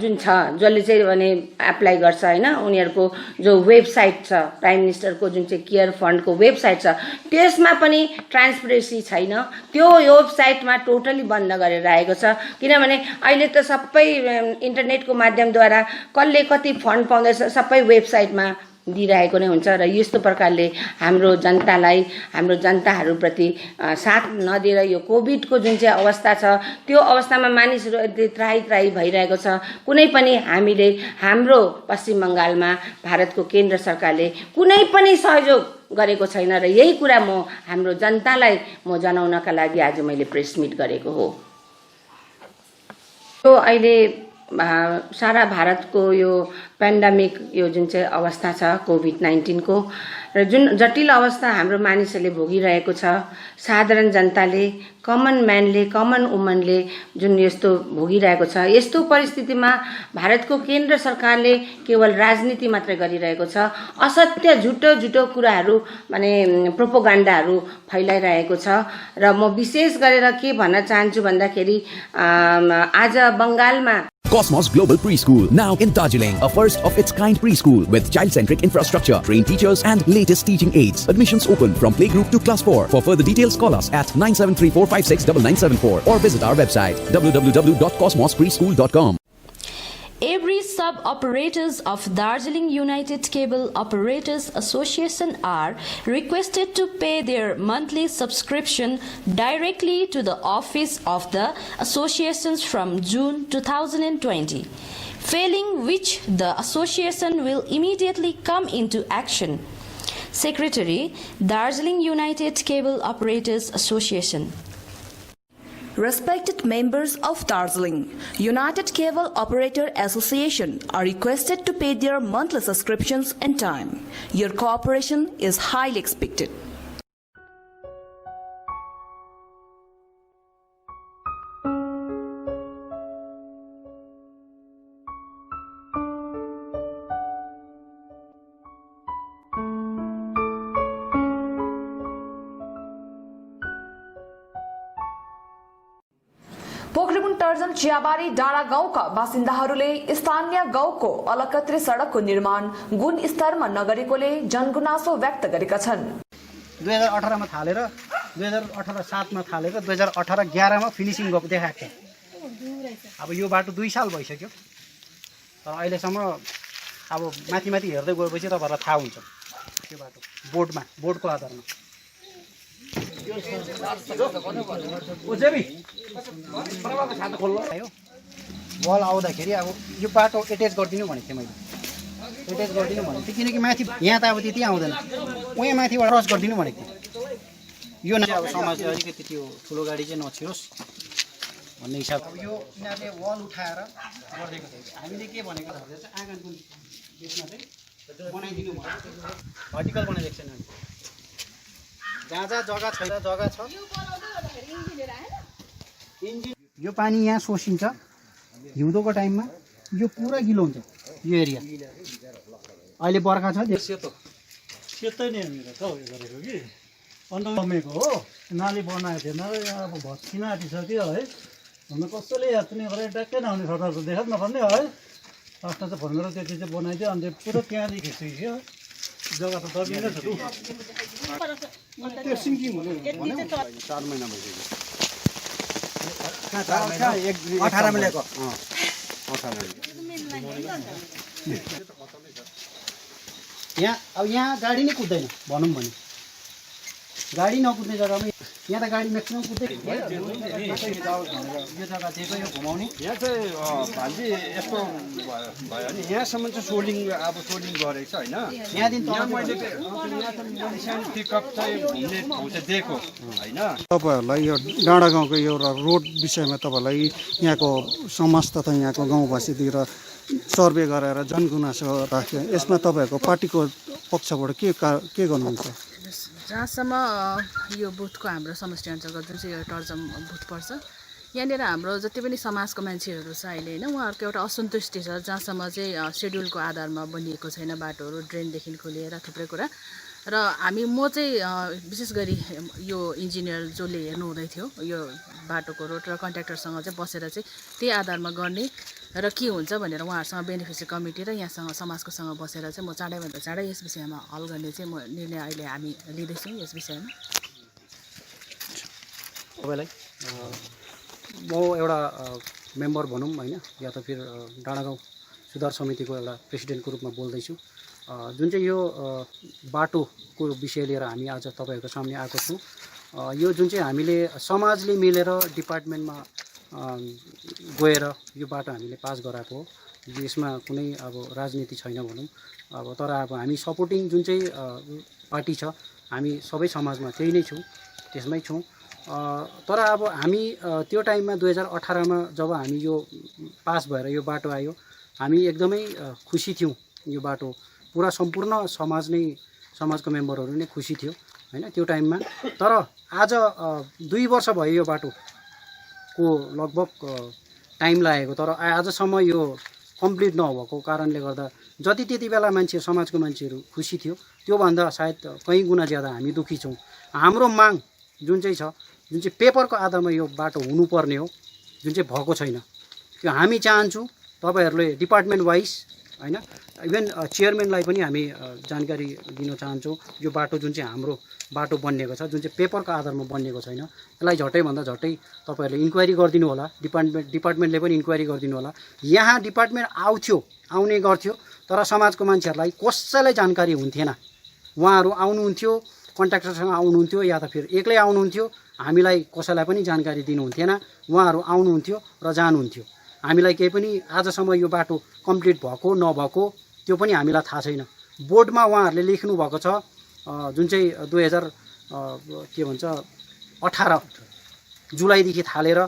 [SPEAKER 9] जुन छ, जसले चाहिँ भने एप्लाई गर्छ होइन, उनीहरूको जो वेबसाइट छ, प्राइम मिनिस्टरको जुन चाहिँ केयर फन्डको वेबसाइट छ, त्यसमा पनि ट्रान्सपेरेन्सी छैन। त्यो वेबसाइटमा टोटली बन्द गरेर राखेको छ, किनभने अहिले त सबै इन्टरनेटको माध्यमद्वारा कसले कति फन्ड पाउँदैछ सबै वेबसाइटमा दिइरहेको नै हुन्छ। र यस्तो प्रकारले हाम्रो जनतालाई, हाम्रो जनताहरूप्रति साथ नदिएर यो कोभिडको जुन चाहिँ अवस्था छ, त्यो अवस्थामा मानिसहरू त्राही भइरहेको छ। कुनै पनि हामीले हाम्रो पश्चिम बङ्गालमा भारतको केन्द्र सरकारले कुनै पनि सहयोग गरेको छैन र यही कुरा हाम्रो जनतालाई जनाउनका लागि आज मैले प्रेस मिट गरेको हो। यो अहिले सारा भारतको यो पेन्डेमिक, यो जुन चाहिँ अवस्था छ कोभिड-19 को, र जुन जटिल अवस्था हाम्रो मानिसहरूले भोगिरहेको छ, साधारण जनताले, कमन म्यानले, कमन वुमनले जुन यस्तो भोगिरहेको छ, यस्तो परिस्थितिमा भारतको केन्द्र सरकारले केवल राजनीति मात्रै गरिरहेको छ, असत्य झुटो कुराहरू माने प्रोपोगन्डाहरू फैलाइरहेको छ। र म विशेष गरेर के भन्न चाहन्छु भन्दाखेरि आज बङ्गालमा
[SPEAKER 1] Cosmos Global Preschool, now in Darjeeling, a first of its kind preschool with child-centric infrastructure, trained teachers and latest teaching aids. Admissions open from playgroup to class 4. For further details, call us at 9734569974 or visit our website www.cosmospreschool.com.
[SPEAKER 2] Every sub-operators of Darjeeling United Cable Operators Association are requested to pay their monthly subscription directly to the office of the associations from June 2020, failing which the association will immediately come into action. Secretary, Darjeeling United Cable Operators Association.
[SPEAKER 3] Respected members of Darjeeling United Cable Operator Association are requested to pay their monthly subscriptions in time. Your cooperation is highly expected. Pokhrebung टर्जन चियाबारी डाँडा गाउँका बासिन्दाहरूले स्थानीय गाउँको अलकत्री सडकको निर्माण गुणस्तरमा नगरेकोले जनगुनासो व्यक्त गरेका छन्।
[SPEAKER 10] 2018 मा थालेर 2018 7 मा थालेर 2018 11 मा फिनिसिङ गएको देखाएको थियो। अब यो बाटो 2 साल भइसक्यो, तर अहिलेसम्म अब माथि हेर्दै गएपछि तपाईँहरूलाई थाहा हुन्छ त्यो बाटो बोर्डको आधारमा बल आउँदाखेरि अब यो बाटो एट्याच गरिदिनु भनेको थिएँ मैले, एट्याच गरिदिनु भनेको थिएँ किनकि माथि यहाँ त अब त्यति आउँदैन, उहाँ माथिबाट क्रस गरिदिनु भनेको थिएँ। यो अब समाजले अलिकति त्यो ठुलो गाडी चाहिँ नछिरोस् भन्ने हिसाब। अब यो यिनीहरूले वल उठाएर गरिदिएको थियो। हामीले के भनेको छ भने चाहिँ आँगनको बिचमा चाहिँ बनाइदिनु भयो, भर्टिकल बनाइदिएको छैन। जहाँ जहाँ जग्गा छैन, जग्गा छ इन्जिन, यो पानी यहाँ सोसिन्छ हिउँदोको टाइममा, यो पुरा गिलो हुन्छ यो एरिया। अहिले बर्खा छ
[SPEAKER 11] सेतै नै हामीले त उयो गरेको कि अन्त कमेको हो, नाली बनाएको थिएन र यहाँ अब भत्किन आँटिसक्यो है। हुन कसैले याद पनि गरेर ट्याक्कै नआउने सरकार त देखा नपर्ने है। लास्टमा चाहिँ फोन गरेर त्यति चाहिँ बनाइदियो, अन्त पुरो त्यहाँदेखि खिच्यो जग्गा त दबिँदै छ तु।
[SPEAKER 6] त्यो सिङ्किङ हुने 4 महिना भइसक्यो।
[SPEAKER 10] 18 मा ल्याएको। यहाँ अब यहाँ गाडी नै कुद्दैन भनौँ भने, गाडी नकुद्ने जग्गामा यहाँ त गाडी म्याक्सिमम कुद्दै। यो जग्गा दिएको यो घुमाउने
[SPEAKER 6] यहाँ चाहिँ भान्जी यस्तो भयो नि, यहाँसम्म चाहिँ सोल्डिङ गरेको छ होइन।
[SPEAKER 10] यहाँदेखि
[SPEAKER 6] यहाँ मैले सानो पिकअप चाहिँ घुम्ने ठाउँ चाहिँ दिएको होइन। तपाईँहरूलाई यो डाँडा गाउँको एउटा रोड विषयमा तपाईँलाई यहाँको समाज तथा यहाँको गाउँवासीतिर सर्वे गरेर जनगुनासो राख्यो, यसमा तपाईँहरूको पार्टीको पक्षबाट के गर्नुहुन्छ?
[SPEAKER 12] जहाँसम्म यो बुथको हाम्रो समष्टि अन्तर्गत जुन चाहिँ यो टर्जम बुथ पर्छ, यहाँनिर हाम्रो जति पनि समाजको मान्छेहरू छ अहिले होइन, उहाँहरूको एउटा असन्तुष्टि छ जहाँसम्म चाहिँ सेड्युलको आधारमा बनिएको छैन बाटोहरू, ड्रेनदेखिको लिएर थुप्रै कुरा। र म चाहिँ विशेष गरी यो इन्जिनियर जसले हेर्नु हुँदै थियो यो बाटोको रोड र कन्ट्र्याक्टरसँग चाहिँ बसेर चाहिँ त्यही आधारमा गर्ने र के हुन्छ भनेर उहाँहरूसँग बेनिफिसियरी कमिटी र यहाँसँग समाजकोसँग बसेर चाहिँ म चाँडैभन्दा चाँडै यस विषयमा हल गर्ने चाहिँ म निर्णय अहिले हामी लिँदैछौँ यस विषयमा।
[SPEAKER 10] तपाईँलाई म एउटा मेम्बर भनौँ होइन, या त फिर डाँडागाउँ सुधार समितिको एउटा प्रेसिडेन्टको रूपमा बोल्दैछु। जुन चाहिँ यो बाटोको विषय लिएर हामी आज तपाईँहरूको सामने आएको छौँ। यो जुन चाहिँ हामीले समाजले मिलेर डिपार्टमेन्टमा गएर यो बाटो हामीले पास गराएको हो, यसमा कुनै अब राजनीति छैन भनौँ। अब तर अब हामी सपोर्टिङ जुन चाहिँ पार्टी छ, हामी सबै समाजमा त्यही नै छौँ, त्यसमै छौँ। तर अब हामी त्यो टाइममा 2018 मा जब हामी यो पास भएर यो बाटो आयो, हामी एकदमै खुसी थियौँ। यो बाटो पुरा सम्पूर्ण समाजको मेम्बरहरू नै खुसी थियो होइन त्यो टाइममा। तर आज 2 वर्ष भयो यो बाटोको लगभग टाइम लागेको, तर आजसम्म यो कम्प्लिट नभएको कारणले गर्दा जति त्यति बेला समाजको मान्छेहरू खुसी थियो त्योभन्दा सायद कहीँ गुणा ज्यादा हामी दुःखी छौँ। हाम्रो माग जुन चाहिँ छ, जुन चाहिँ पेपरको आधारमा यो बाटो हुनुपर्ने हो, जुन चाहिँ भएको छैन, त्यो हामी चाहन्छौँ। तपाईँहरूले डिपार्टमेन्ट वाइज होइन, इभन चेयरम्यानलाई पनि हामी जानकारी दिन चाहन्छौँ। यो बाटो जुन चाहिँ हाम्रो बाटो बनिएको छ, जुन चाहिँ पेपरको आधारमा बनिएको छैन, यसलाई झट्टैभन्दा झट्टै तपाईँहरूले इन्क्वायरी गरिदिनु होला। डिपार्टमेन्टले पनि इन्क्वायरी गरिदिनु होला। यहाँ डिपार्टमेन्ट आउने गर्थ्यो, तर समाजको मान्छेहरूलाई कसैलाई जानकारी हुन्थेन। उहाँहरू आउनुहुन्थ्यो, कन्ट्र्याक्टरसँग आउनुहुन्थ्यो, या त फेरि एक्लै आउनुहुन्थ्यो, हामीलाई कसैलाई पनि जानकारी दिनुहुन्थेन। उहाँहरू आउनुहुन्थ्यो र जानुहुन्थ्यो, हामीलाई केही पनि आजसम्म यो बाटो कम्प्लिट भएको नभएको त्यो पनि हामीलाई थाहा छैन। बोर्डमा उहाँहरूले लेख्नु भएको छ जुन चाहिँ 2018 जुलाईदेखि थालेर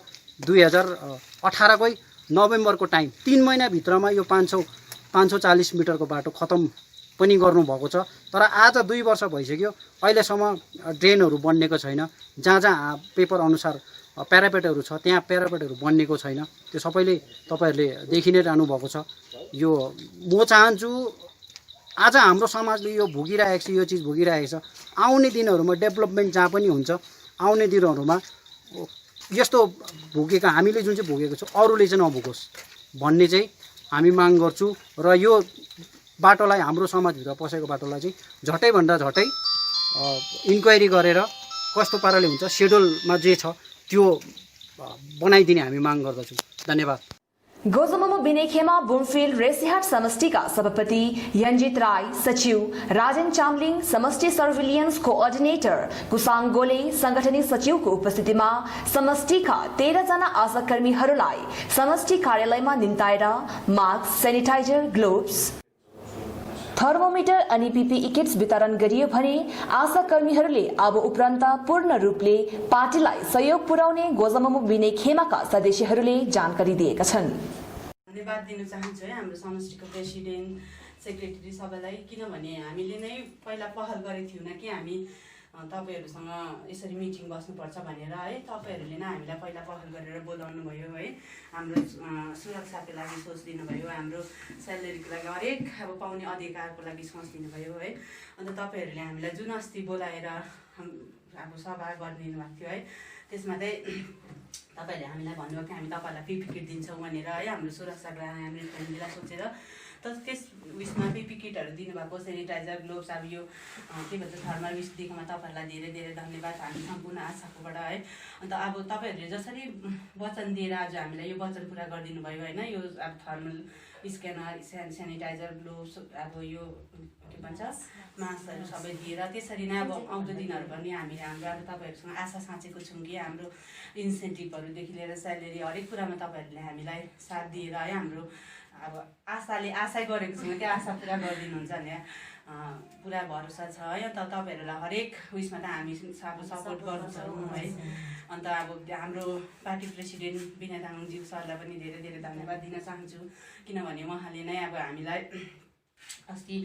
[SPEAKER 10] 2018 कै नोभेम्बरको टाइम 3 महिनाभित्रमा यो 540 मिटरको बाटो खतम पनि गर्नुभएको छ। तर आज 2 वर्ष भइसक्यो, अहिलेसम्म ड्रेनहरू बनिएको छैन। जहाँ जहाँ पेपर अनुसार प्यारापेटहरू छ त्यहाँ प्यारापेटहरू बनिएको छैन। त्यो सबैले तपाईँहरूले देखि नै रहनुभएको छ। यो म चाहन्छु आज हाम्रो समाजले यो भोगिरहेको छ, यो चिज भोगिरहेको छ। आउने दिनहरूमा डेभलपमेन्ट जहाँ पनि हुन्छ, आउने दिनहरूमा यस्तो भोगेका हामीले जुन चाहिँ भोगेको छ अरूले चाहिँ नभोगोस् भन्ने चाहिँ हामी माग गर्छु। र यो बाटोलाई, हाम्रो समाजभित्र पसेको बाटोलाई चाहिँ झट्टैभन्दा झट्टै इन्क्वायरी गरेर कस्तो पाराले हुन्छ, सेड्युलमा जे छ त्यो बनाइदिने हामी माग गर्दछौँ। धन्यवाद।
[SPEAKER 3] गोजममो बिनेखेमा बुमफिल रेसीहाट समष्टिका सभापति यन्जित राई, सचिव राजन चामलिङ, समष्टि सर्भिलियन्स कोअर्डिनेटर कुसाङ गोले, संगठनिक सचिवको उपस्थितिमा समष्टिका 13 जना आशाकर्मीहरूलाई समष्टि कार्यालयमा निम्ताएर मास्क, सेनिटाइजर, ग्लोभ्स, थर्मोमिटर अनि पीपीई किट्स वितरण गरियो भने आशा कर्मीहरूले अब उपरान्त पूर्ण रूपले पार्टीलाई सहयोग पुर्याउने गोजममो बिनेखेमाका सदस्यहरूले जानकारी दिएका छन्।
[SPEAKER 13] धन्यवाद दिन चाहन्छु है हाम्रो समष्टिको प्रेसिडेन्ट, सेक्रेटरी सबैलाई, किनभने हामीले नै पहिला पहल गरेको थियौँ कि हामी तपाईहरुसँग यसरी मिटिङ बस्नुपर्छ भनेर है। तपाईहरुले नै हामीलाई पहिला पहल गरेर बोलाउनु भयो है। हाम्रो सुरक्षाको लागि सोच दिनुभयो, हाम्रो स्यालेरीको लागि हरेक अब पाउने अधिकारको लागि सोच दिनुभयो है। अन्त तपाईहरुले हामीलाई जुन अस्ति बोलाएर अब सभा गरिदिनु भएको थियो है, त्यसमा चाहिँ तपाईहरुले हामीलाई भन्नुभयो कि हामी तपाईहरुलाई पीपी किट दिन्छौँ भनेर है, हाम्रो सुरक्षाको लागि हामीले फ्यामिलीलाई सोचेर। तर त्यस उयसमा पीपी किटहरू दिनुभएको, सेनिटाइजर, ग्लोभ्स, अब यो के भन्छ थर्मल दिएकोमा तपाईँहरूलाई धेरै धेरै धन्यवाद हामी सम्पूर्ण आशाकोबाट है। अन्त अब तपाईँहरूले जसरी वचन दिएर आज हामीलाई यो वचन पुरा गरिदिनु भयो होइन, यो अब थर्मल स्क्यानर, सेनिटाइजर, ग्लोभ्स, अब यो के भन्छ मास्कहरू सबै दिएर त्यसरी नै अब आउँदो दिनहरू पनि हामीले हाम्रो अब तपाईँहरूसँग आशा साँचेको छौँ कि हाम्रो इन्सेन्टिभहरूदेखि लिएर स्यालेरी हरेक कुरामा तपाईँहरूले हामीलाई साथ दिएर है, हाम्रो अब आशा गरेको छौँ त्यो आशा पुरा गरिदिनुहुन्छ भने पुरा भरोसा छ है। अन्त तपाईँहरूलाई हरेक उयसमा त हामी अब सपोर्ट गर्छौँ है। अन्त अब हाम्रो पार्टी प्रेसिडेन्ट विनय तामाङज्यू सरलाई पनि धेरै धेरै धन्यवाद दिन चाहन्छु, किनभने उहाँले नै अब हामीलाई अस्ति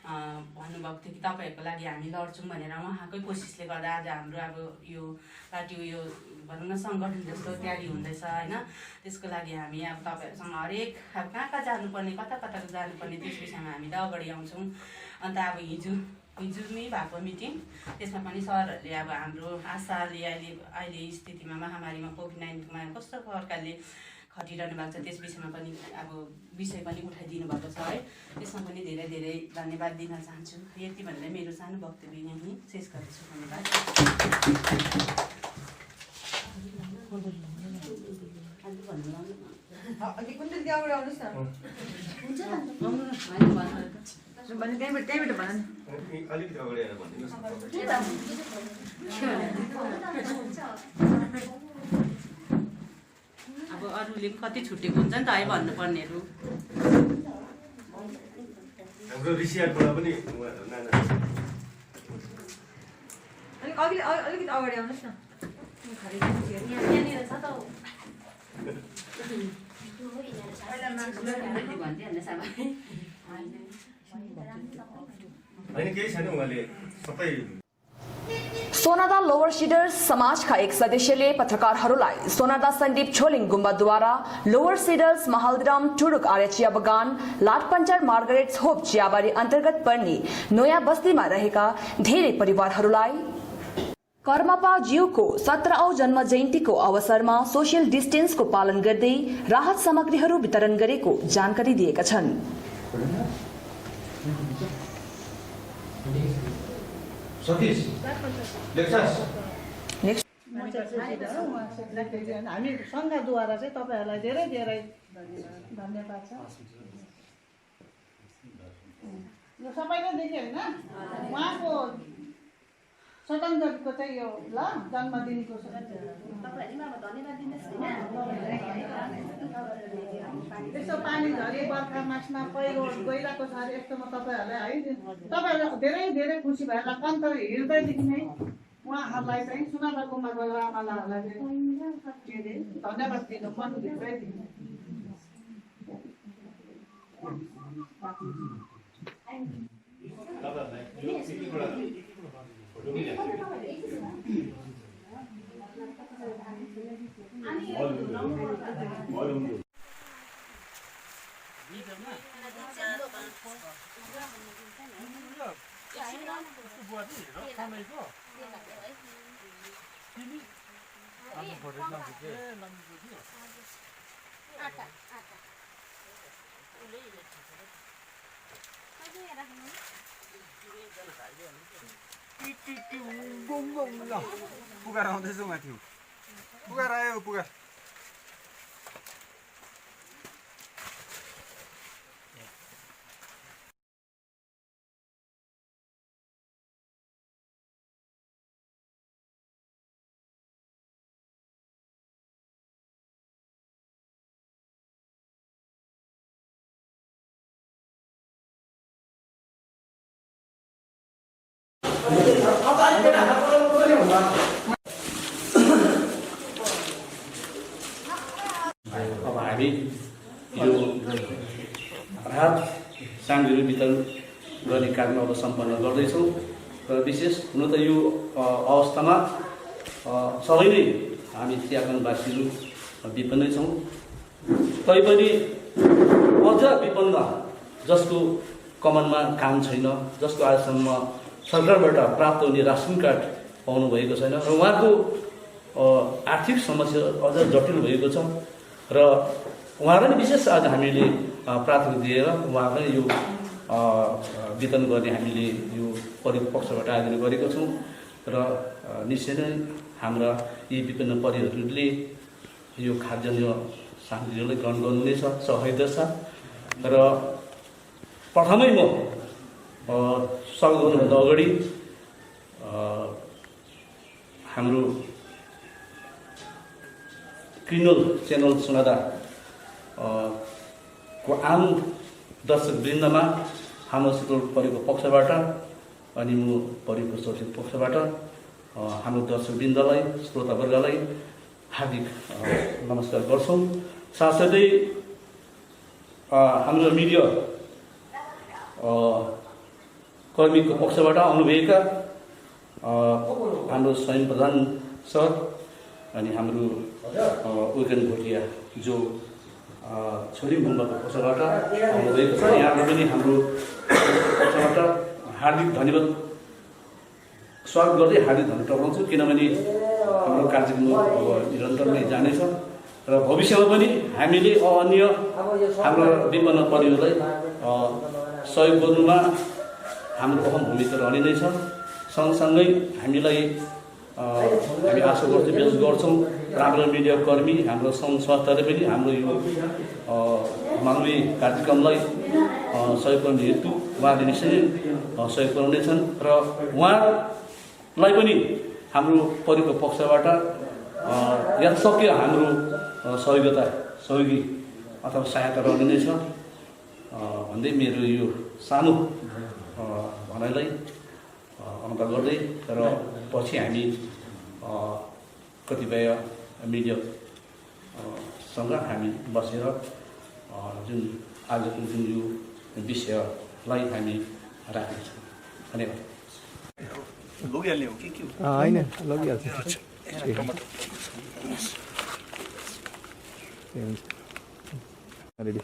[SPEAKER 13] भन्नुभएको थियो कि तपाईँहरूको लागि हामी लड्छौँ भनेर। उहाँकै कोसिसले गर्दा आज हाम्रो अब यो पार्टी यो भनौँ न सङ्गठन जस्तो तयारी हुँदैछ होइन। त्यसको लागि हामी अब तपाईँहरूसँग हरेक अब कहाँ कहाँ जानुपर्ने, कता कता जानुपर्ने त्यस विषयमा हामी त अगाडि आउँछौँ। अन्त अब हिजो नै भएको मिटिङ, त्यसमा पनि सरहरूले अब हाम्रो आशाले अहिले स्थितिमा महामारीमा कोभिड-19मा कस्तो प्रकारले खटिरहनु भएको छ त्यस विषयमा पनि अब विषय पनि उठाइदिनु भएको छ है। त्यसमा पनि धेरै धेरै धन्यवाद दिन चाहन्छु। यति भन्दै मेरो सानो वक्तव्य यहीँ शेष गर्दैछु। धन्यवाद। अब अरूले कति छुटेको हुन्छ नि त है भन्नुपर्नेहरू।
[SPEAKER 14] हाम्रो रिसियाटबाट पनि अलिकति अगाडि आउनुहोस् न। यहाँनिर छ त होइन केही छैन, उहाँले सबै।
[SPEAKER 3] सोनादा लोवर सिडर्स समाजका एक सदस्यले पत्रकारहरूलाई सोनादा सन्दीप छोलिङ गुम्बाद्वारा लोवर सिडर्स महालग्राम टुरुक आर्य चिया बगान लाटपन्चर मार्गरेट्स होप चियाबारी अन्तर्गत पर्ने नयाँ बस्तीमा रहेका धेरै परिवारहरूलाई कर्मपा ज्यूको 17औं जन्म जयन्तीको अवसरमा सोशल डिस्टेन्सको पालन गर्दै राहत सामग्रीहरू वितरण गरेको जानकारी दिएका छन्।
[SPEAKER 11] हामी सङ्घद्वारा चाहिँ तपाईँहरूलाई धेरै धेरै धन्यवाद छ। यो सबैले देख्यो होइन, उहाँको स्वतन्त्रको चाहिँ यो ल जन्मदिनको यसो पानी झरी बर्खा मासमा पहिरो गइरहेको छ अरे यस्तोमा तपाईँहरूलाई है तपाईँहरूलाई धेरै धेरै खुसी भएर कन्त हृदयदेखि नै उहाँहरूलाई चाहिँ सुनादा गुम्बाको आमालाई धन्यवाद दिनु मनभित्रै दिनु।
[SPEAKER 14] पुकार आउँदैछ माथि, पुकार आयो पुकार।
[SPEAKER 15] अब हामी यो राहत सामग्री वितरण गर्ने कार्यक्रम अब सम्पन्न गर्दैछौँ र विशेष हुन त यो अवस्थामा सबै नै हामी चियाकनवासीहरू विपन्नै छौँ। तैपनि अझ विपन्न जसको कमानमा काम छैन, जसको आजसम्म सरकारबाट प्राप्त हुने रासन कार्ड पाउनु भएको छैन र उहाँको आर्थिक समस्या अझ जटिल भएको छ र उहाँलाई विशेष आज हामीले प्राथमिकता दिएर उहाँलाई यो वितरण गर्ने हामीले यो परिपक्षबाट आयोजना गरेको छौँ र निश्चय नै हाम्रा यी विभिन्न परिवारहरूले यो खाद्यान्न सामग्रीहरूलाई ग्रहण गर्नुहुनेछ सहयोग छ। र प्रथमै म स्वागत गर्नुभन्दा अगाडि हाम्रो क्रिमिनल च्यानल सुनादा को आम दर्शकवृन्दमा हाम्रो शीतल परेको पक्षबाट अनि म परेको सोसियल पक्षबाट हाम्रो दर्शकवृन्दलाई श्रोतावर्गलाई हार्दिक नमस्कार गर्छौँ। साथसाथै हाम्रो मिडिया कर्मीको पक्षबाट आउनुभएका हाम्रो स्वयं प्रधान सर अनि हाम्रो उर्गन भोटिया जो छोरी मुम्बाको पक्षबाट आउनुभएको छ, यहाँलाई पनि हाम्रो पक्षबाट हार्दिक धन्यवाद स्वागत गर्दै हार्दिक धन्यवाद टक्राउँछु। किनभने हाम्रो कार्यक्रम अब निरन्तरमै जानेछ र भविष्यमा पनि हामीले अन्य हाम्रो विपन्न परिवारलाई सहयोग गर्नुमा हाम्रो अहम भूमिका रहने नै छ। सँगसँगै हामी आशा गर्छौँ विश्वास गर्छौँ राम्रो मिडिया कर्मी हाम्रो सङ्घ संस्थाले पनि हाम्रो यो मानवीय कार्यक्रमलाई सहयोग गर्ने हेतु उहाँले निश्चय सहयोग गराउनेछन् र उहाँलाई पनि हाम्रो परिको पक्षबाट यथाशक्य हाम्रो सहयोगी अथवा सहायता रहने नै छ भन्दै मेरो यो सानो भनाइलाई अन्त गर्दै र पछि हामी कतिपय मिडियासँग हामी बसेर जुन आजको जुन यो विषयलाई हामी राख्नेछौँ। धन्यवाद।
[SPEAKER 16] लगिहाल्ने हो कि होइन लगिहाल्छ। रेडी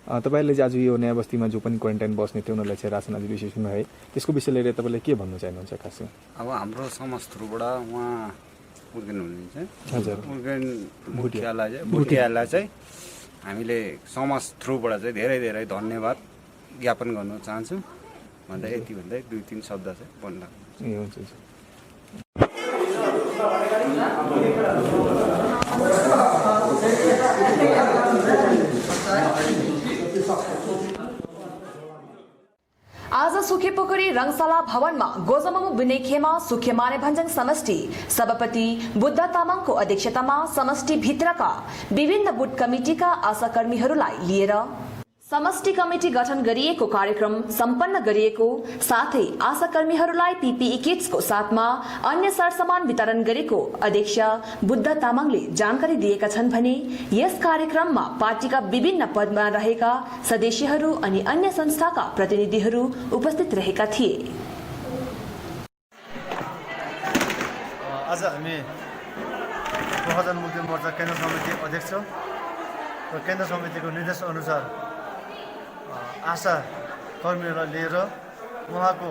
[SPEAKER 16] तपाईँले चाहिँ आज यो नयाँ बस्तीमा जो पनि क्वारेन्टाइन बस्ने थियो उनीहरूलाई चाहिँ रासन आज विशेष हुनु है, त्यसको विषय लिएर तपाईँले के भन्न चाहनुहुन्छ खासमा?
[SPEAKER 17] अब हाम्रो समाज थ्रुबाट उहाँ उर्गेन हुनुहुन्छ,
[SPEAKER 16] हजुर
[SPEAKER 17] उर्गेन भुटियालाई चाहिँ हामीले समाज थ्रुबाट चाहिँ धेरै धेरै धन्यवाद ज्ञापन गर्न चाहन्छौँ भन्दा यति भन्दै 2-3 शब्द चाहिँ भन्दा
[SPEAKER 16] ए हुन्छ हुन्छ।
[SPEAKER 3] आज सुकेपोखरी रङशाला भवनमा गोजममु बिनेखेमा सुखेमाने भञ्जङ समष्टि सभापति बुद्ध तामाङको अध्यक्षतामा समष्टि भित्रका विभिन्न बुथ कमिटीका आशाकर्मीहरूलाई लिएर समष्टि कमिटी गठन गरिएको कार्यक्रम सम्पन्न गरिएको साथै आशाकर्मीहरूलाई पीपीई किट्सको साथमा अन्य सरसामान वितरण गरेको अध्यक्ष बुद्ध तामाङले जानकारी दिएका छन् भने यस कार्यक्रममा पार्टीका विभिन्न पदमा रहेका सदस्यहरू अनि अन्य संस्थाका प्रतिनिधिहरू उपस्थित रहेका थिए।
[SPEAKER 18] आज हामी गोर्खा मुक्ति मोर्चा केन्द्र समिति अध्यक्ष र केन्द्र समितिको निर्देश अनुसार आशा कर्मीहरूलाई लिएर उहाँको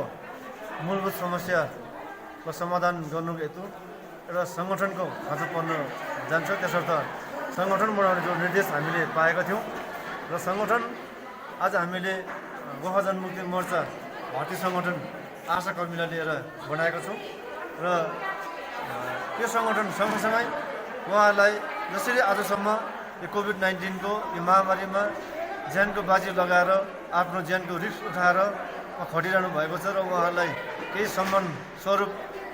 [SPEAKER 18] मूलभूत समस्याको समाधान गर्नुको हेतु एउटा सङ्गठनको खाँचो पर्न जान्छ। त्यसर्थ सङ्गठन बनाउने जो निर्देश हामीले पाएका थियौँ र सङ्गठन आज हामीले गोर्खा जनमुक्ति मोर्चा भर्ती सङ्गठन आशा कर्मीलाई लिएर बनाएका छौँ र त्यो सङ्गठन सँगसँगै उहाँहरूलाई जसरी आजसम्म यो कोभिड-19को यो महामारीमा ज्यानको बाजी लगाएर आफ्नो ज्यानको रिस्क उठाएर खटिरहनु भएको छ र उहाँहरूलाई केही सम्मान स्वरूप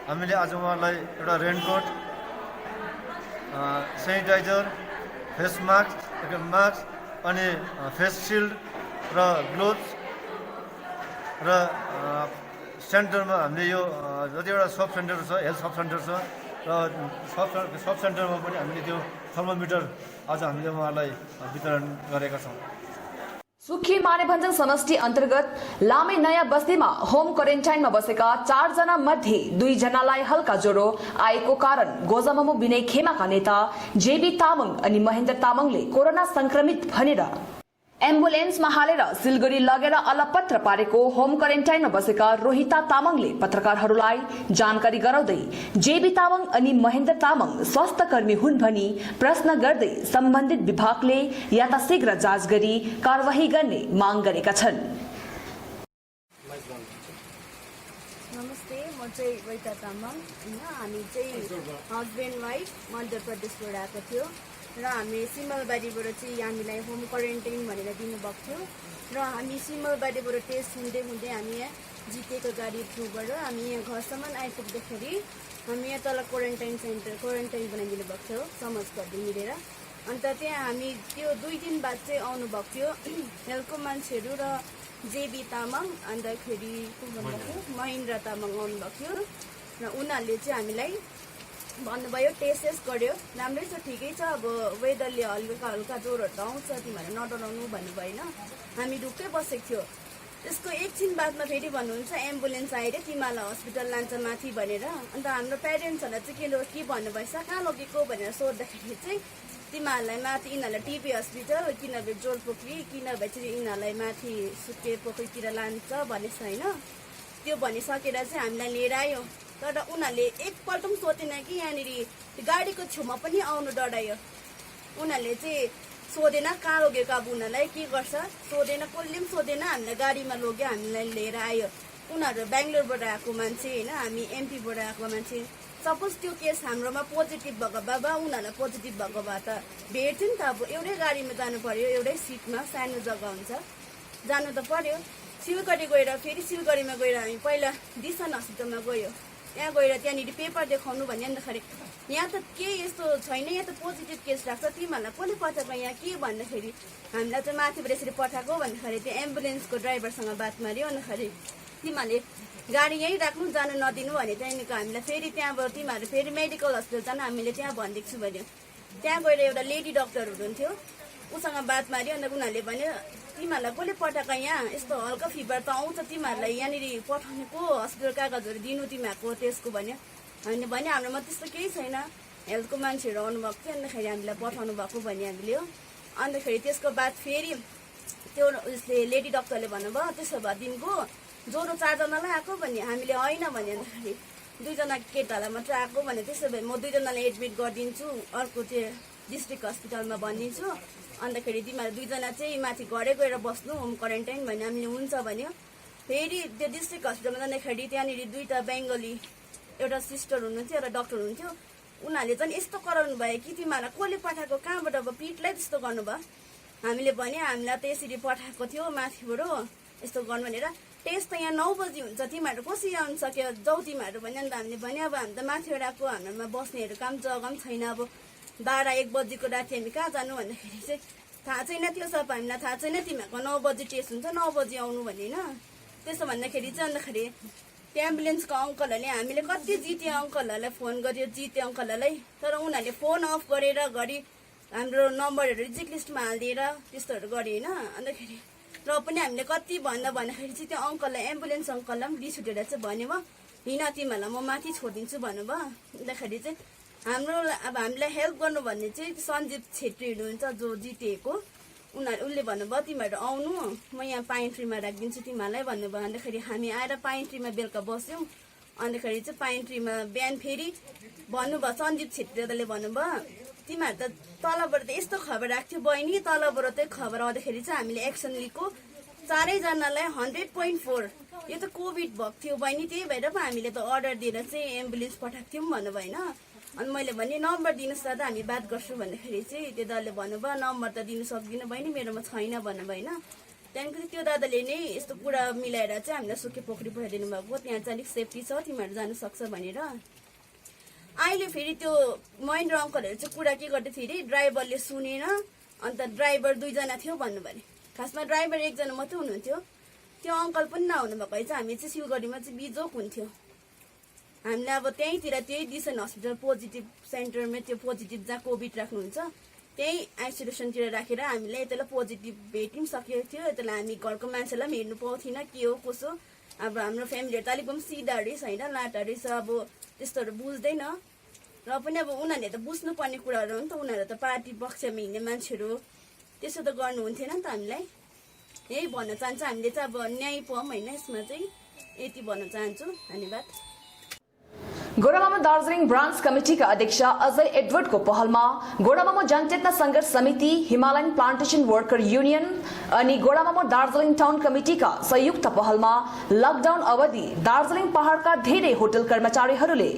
[SPEAKER 18] हामीले आज उहाँहरूलाई एउटा रेनकोट, सेनिटाइजर, फेस मास्क अनि फेस सिल्ड र ग्लोभ्स र सेन्टरमा हामीले यो जतिवटा सब सेन्टर छ हेल्थ सब सेन्टर छ र सब सेन्टरमा पनि हामीले त्यो थर्मोमिटर आज हामीले उहाँलाई वितरण गरेका छौँ।
[SPEAKER 3] सुखी मानेभञ्ज्याङ समष्टि अन्तर्गत लामे नयाँ बस्तीमा होम क्वारेन्टाइनमा बसेका 4 जना मध्ये 2 जनालाई हल्का ज्वरो आएको कारण गोजाममु विनय खेमाका नेता जेबी तामाङ अनि महेन्द्र तामाङले कोरोना संक्रमित भनेर एम्बुलेन्समा हालेर सिलगढी लगेर अलपत्र पारेको होम क्वारेन्टाइनमा बसेका रोहिता तामाङले पत्रकारहरूलाई जानकारी गराउँदै जेबी तामाङ अनि महेन्द्र तामाङ स्वास्थ्यकर्मी हुन् भनी प्रश्न गर्दै सम्बन्धित विभागले यथाशीघ्र जाँच गरी कारवाही गर्ने माग गरेका छन्।
[SPEAKER 19] नमस्ते, म चाहिँ रोहिता तामाङ होइन। हामी चाहिँ हस्बेन्ड वाइफ मध्य प्रदेशबाट आएको थियो र हामी सिमलबारीबाट चाहिँ हामीलाई होम क्वारेन्टाइन भनेर दिनुभएको थियो र हामी सिमलबारीबाट टेस्ट हुँदै हुँदै हामी यहाँ जितेको गाडी थ्रुबाट हामी यहाँ घरसम्म आइपुग्दाखेरि हामी यहाँ तल क्वारेन्टाइन बनाइदिनु भएको थियो समाजघरले मिलेर। अन्त त्यहाँ हामी त्यो 2 दिन बाद चाहिँ आउनुभएको थियो हेल्थको मान्छेहरू र जेबी तामाङ अन्तखेरि को भन्नुभएको थियो महेन्द्र तामाङ आउनुभएको थियो र उनीहरूले चाहिँ हामीलाई भन्नुभयो टेस्ट गर्यो, राम्रै छ, ठिकै छ, अब वेदरले हल्का हल्का ज्वरोहरू त आउँछ, तिमीहरू नडराउनु भन्नुभएन। हामी ढुक्कै बसेको थियो। त्यसको एकछिन बादमा फेरि भन्नुहुन्छ एम्बुलेन्स आएर तिमीलाई हस्पिटल लान्छ माथि भनेर। अन्त हाम्रो प्यारेन्ट्सहरूलाई चाहिँ के भन्नुभएछ कहाँ लगेको भनेर सोद्धाखेरि चाहिँ तिमीहरूलाई माथि यिनीहरूलाई टिबी हस्पिटल किनभने जोरपोखरी किनभने चाहिँ यिनीहरूलाई माथि सुके पोखरीतिर लान्छ भनेछ होइन। त्यो भनिसकेर चाहिँ हामीलाई लिएर आयो, तर उनीहरूले एकपल्ट पनि सोधेन कि यहाँनिर गाडीको छेउमा पनि आउनु डरायो। उनीहरूले चाहिँ सोधेन कहाँ लगेको, अब उनीहरूलाई के गर्छ सोधेन, कसले पनि सोधेन। हामीलाई गाडीमा लग्यो, हामीलाई लिएर आयो। उनीहरू बेङ्गलोरबाट आएको मान्छे होइन, हामी एमपीबाट आएको मान्छे। सपोज त्यो केस हाम्रोमा पोजिटिभ भएको भए उनीहरूलाई पोजिटिभ भएको भए त भेट्थ्यो नि त। अब एउटै गाडीमा जानु पर्यो, एउटै सिटमा, सानो जग्गा हुन्छ, जानु त पर्यो। सिलगढी गएर फेरि सिलगढीमा गएर हामी पहिला दिसन हस्पिटलमा गयो। त्यहाँ गएर त्यहाँनिर पेपर देखाउनु भन्यो अन्तखेरि यहाँ त के यस्तो छैन, यहाँ त पोजिटिभ केस राख्छ, तिमीहरूलाई कसले पठाएको यहाँ के भन्दाखेरि हामीलाई चाहिँ माथिबाट यसरी पठाएको भन्दाखेरि त्यो एम्बुलेन्सको ड्राइभरसँग बात माऱ्यो। अन्तखेरि तिमीहरूले गाडी यहीँ राख्नु, जानु नदिनु भने त्यहाँदेखिको हामीलाई फेरि त्यहाँबाट तिमीहरू फेरि मेडिकल हस्पिटल जानु हामीले त्यहाँ भनिदिएको छु भन्यो। त्यहाँ गएर एउटा लेडी डक्टर हुनुहुन्थ्यो, उसँग बात माऱ्यो। अन्त उनीहरूले भन्यो तिमीहरूलाई कसले पठाएको यहाँ, यस्तो हल्का फिभर त आउँछ, तिमीहरूलाई यहाँनिर पठाउनेको हस्पिटल कागजहरू दिनु तिमीहरूको त्यसको भन्यो। हामीले भन्यो हाम्रोमा त्यस्तो केही छैन, हेल्थको मान्छेहरू आउनुभएको थियो अन्तखेरि हामीलाई पठाउनु भएको भन्यो हामीले हो। अन्तखेरि त्यसको बाद फेरि त्यो उसले लेडी डक्टरले भन्नुभयो त्यसो भए दिनको ज्वरो 4 जनालाई आएको भन्यो। हामीले होइन भन्यो। अन्तखेरि 2 जना केटालाई मात्रै आएको भने त्यसो भए म 2 जनालाई एडमिट गरिदिन्छु अर्को त्यो डिस्ट्रिक्ट हस्पिटलमा भनिदिन्छु। अन्तखेरि तिमीहरू 2 जना चाहिँ माथि घरै गएर बस्नु होम क्वारेन्टाइन भन्यो। हामीले हुन्छ भन्यो। फेरि त्यो डिस्ट्रिक्ट हस्पिटलमा जाँदाखेरि त्यहाँनिर 2टा बेङ्गली एउटा सिस्टर हुनुहुन्थ्यो एउटा डक्टर हुनुहुन्थ्यो। उनीहरूले चाहिँ यस्तो कराउनु भयो कि तिमीहरूलाई कसले पठाएको, कहाँबाट अब पिठलाई त्यस्तो गर्नुभयो। हामीले भन्यो हामीलाई त यसरी पठाएको थियो माथिबाट यस्तो गर्नु भनेर। टेस्ट त यहाँ 9 बजी हुन्छ, तिमीहरू कसरी आउनु सक्यो, जाऊ तिमीहरू भन्यो। अन्त हामीले भन्यो अब हामी त माथिबाट आएको, हाम्रोमा बस्नेहरू काम जग्गा पनि छैन, अब 12-1 बजीको राति हामी कहाँ जानु भन्दाखेरि चाहिँ थाहा छैन त्यो सब, हामीलाई थाहा छैन, तिमीहरूको 9 बजी टेस्ट हुन्छ 9 बजी आउनु भने होइन। त्यसो भन्दाखेरि चाहिँ अन्तखेरि त्यो एम्बुलेन्सको अङ्कलहरूले हामीले कति जिते अङ्कलहरूलाई फोन गर्यो, जिते अङ्कलहरूलाई, तर उनीहरूले फोन अफ गरेर घरि हाम्रो नम्बरहरू रिजेक्ट लिस्टमा हालिदिएर त्यस्तोहरू गर्यो होइन। अन्तखेरि र पनि हामीले कति भन्दाखेरि चाहिँ त्यो अङ्कललाई एम्बुलेन्स अङ्कललाई पनि रिस उठेर चाहिँ भन्यो हिँड तिमीहरूलाई म माथि छोडिदिन्छु भन्नुभयो। अन्तखेरि चाहिँ हाम्रो अब हामीलाई हेल्प गर्नु भन्ने चाहिँ सञ्जीव छेत्री हुनुहुन्छ जो जिटिएको, उसले भन्नुभयो तिमीहरू आउनु म यहाँ पाइन ट्रीमा राखिदिन्छु तिमीहरूलाई भन्नुभयो। अन्तखेरि हामी आएर पाइन ट्रीमा बेलुका बस्यौँ। अन्तखेरि चाहिँ पाइन ट्रीमा बिहान फेरि भन्नुभयो सञ्जीव छेत्री दादाले भन्नुभयो तिमीहरू त तलबाट त यस्तो खबर आएको थियो बहिनी, तलबाट चाहिँ खबर आउँदाखेरि चाहिँ हामीले एक्सन लिएको 4 जनालाई 100.4 यो त कोभिड भएको थियो बहिनी, त्यही भएर पो हामीले त अर्डर दिएर चाहिँ एम्बुलेन्स पठाएको थियौँ भन्नुभयो होइन। अनि मैले भने नम्बर दिनुहोस् दादा हामी बात गर्छु भन्दाखेरि चाहिँ त्यो दादाले भन्नुभयो नम्बर त दिनु सक्दिनँ बहिनी मेरोमा छैन भन्नुभयो होइन। त्यहाँदेखि त्यो दादाले नै यस्तो कुरा मिलाएर चाहिँ हामीलाई सुके पोखरी पठाइदिनु भएको, त्यहाँ चाहिँ अलिक सेफ्टी छ तिमीहरू जानु सक्छ भनेर। अहिले फेरि त्यो महेन्द्र अङ्कलहरू चाहिँ कुरा के गर्दै थियो अरे ड्राइभरले सुनेन, अन्त ड्राइभर 2 जना थियो भन्नुभयो। खासमा ड्राइभर 1 जना मात्रै हुनुहुन्थ्यो। त्यो अङ्कल पनि नहुनु भएको भए चाहिँ हामी चाहिँ सिलगढीमा चाहिँ बिजोक हुन्थ्यो। हामीले अब त्यहीँतिर त्यही डिसन हस्पिटल पोजिटिभ सेन्टरमा त्यो पोजिटिभ जहाँ कोभिड राख्नुहुन्छ त्यही आइसोलेसनतिर राखेर हामीलाई यतिलाई पोजिटिभ भेट्यौँ सकेको थियो। यतिलाई हामी घरको मान्छेलाई पनि हेर्नु पाउँथेन के हो कसो। अब हाम्रो फ्यामिलीहरू त अलिक पनि सिधा रहेछ होइन, लाटा रहेछ, अब त्यस्तोहरू बुझ्दैन र पनि अब उनीहरूले त बुझ्नुपर्ने कुराहरू हो नि त। उनीहरू त पार्टी पक्षमा हिँड्ने मान्छेहरू, त्यसो त गर्नु हुन्थेन नि त हामीलाई। यही भन्न चाहन्छु, हामीले चाहिँ अब न्याय पाऊँ होइन यसमा चाहिँ, यति भन्न चाहन्छु। धन्यवाद।
[SPEAKER 3] गोरामामो दार्जिलिङ ब्रान्च कमिटीका अध्यक्ष अजय एडवर्डको पहलमा गोरामामो जनचेतना संघर्ष समिति, हिमालयन प्लान्टेसन वर्कर युनियन अनि गोरामामो दार्जिलिङ टाउन कमिटीका संयुक्त पहलमा लकडाउन अवधि दार्जिलिङ पहाडका धेरै होटल कर्मचारीहरूले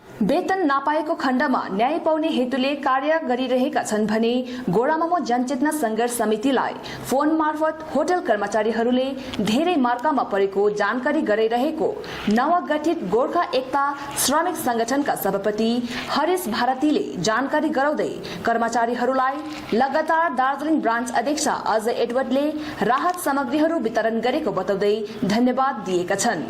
[SPEAKER 3] वेतन नपाएको खण्डमा न्याय पाउने हेतुले कार्य गरिरहेका छन् भने गोरामामो जनचेतना संघर्ष समितिलाई फोन मार्फत होटल कर्मचारीहरूले धेरै मार्कामा परेको जानकारी गराइरहेको नवगठित गोर्खा एकता श्रमिक संगठनका सभापति हरिश भारतीले जानकारी गराउँदै कर्मचारीहरूलाई लगातार दार्जिलिङ ब्रान्च अध्यक्ष अजय एडवर्डले राहत सामग्रीहरू वितरण गरेको बताउँदै धन्यवाद दिएका छन्।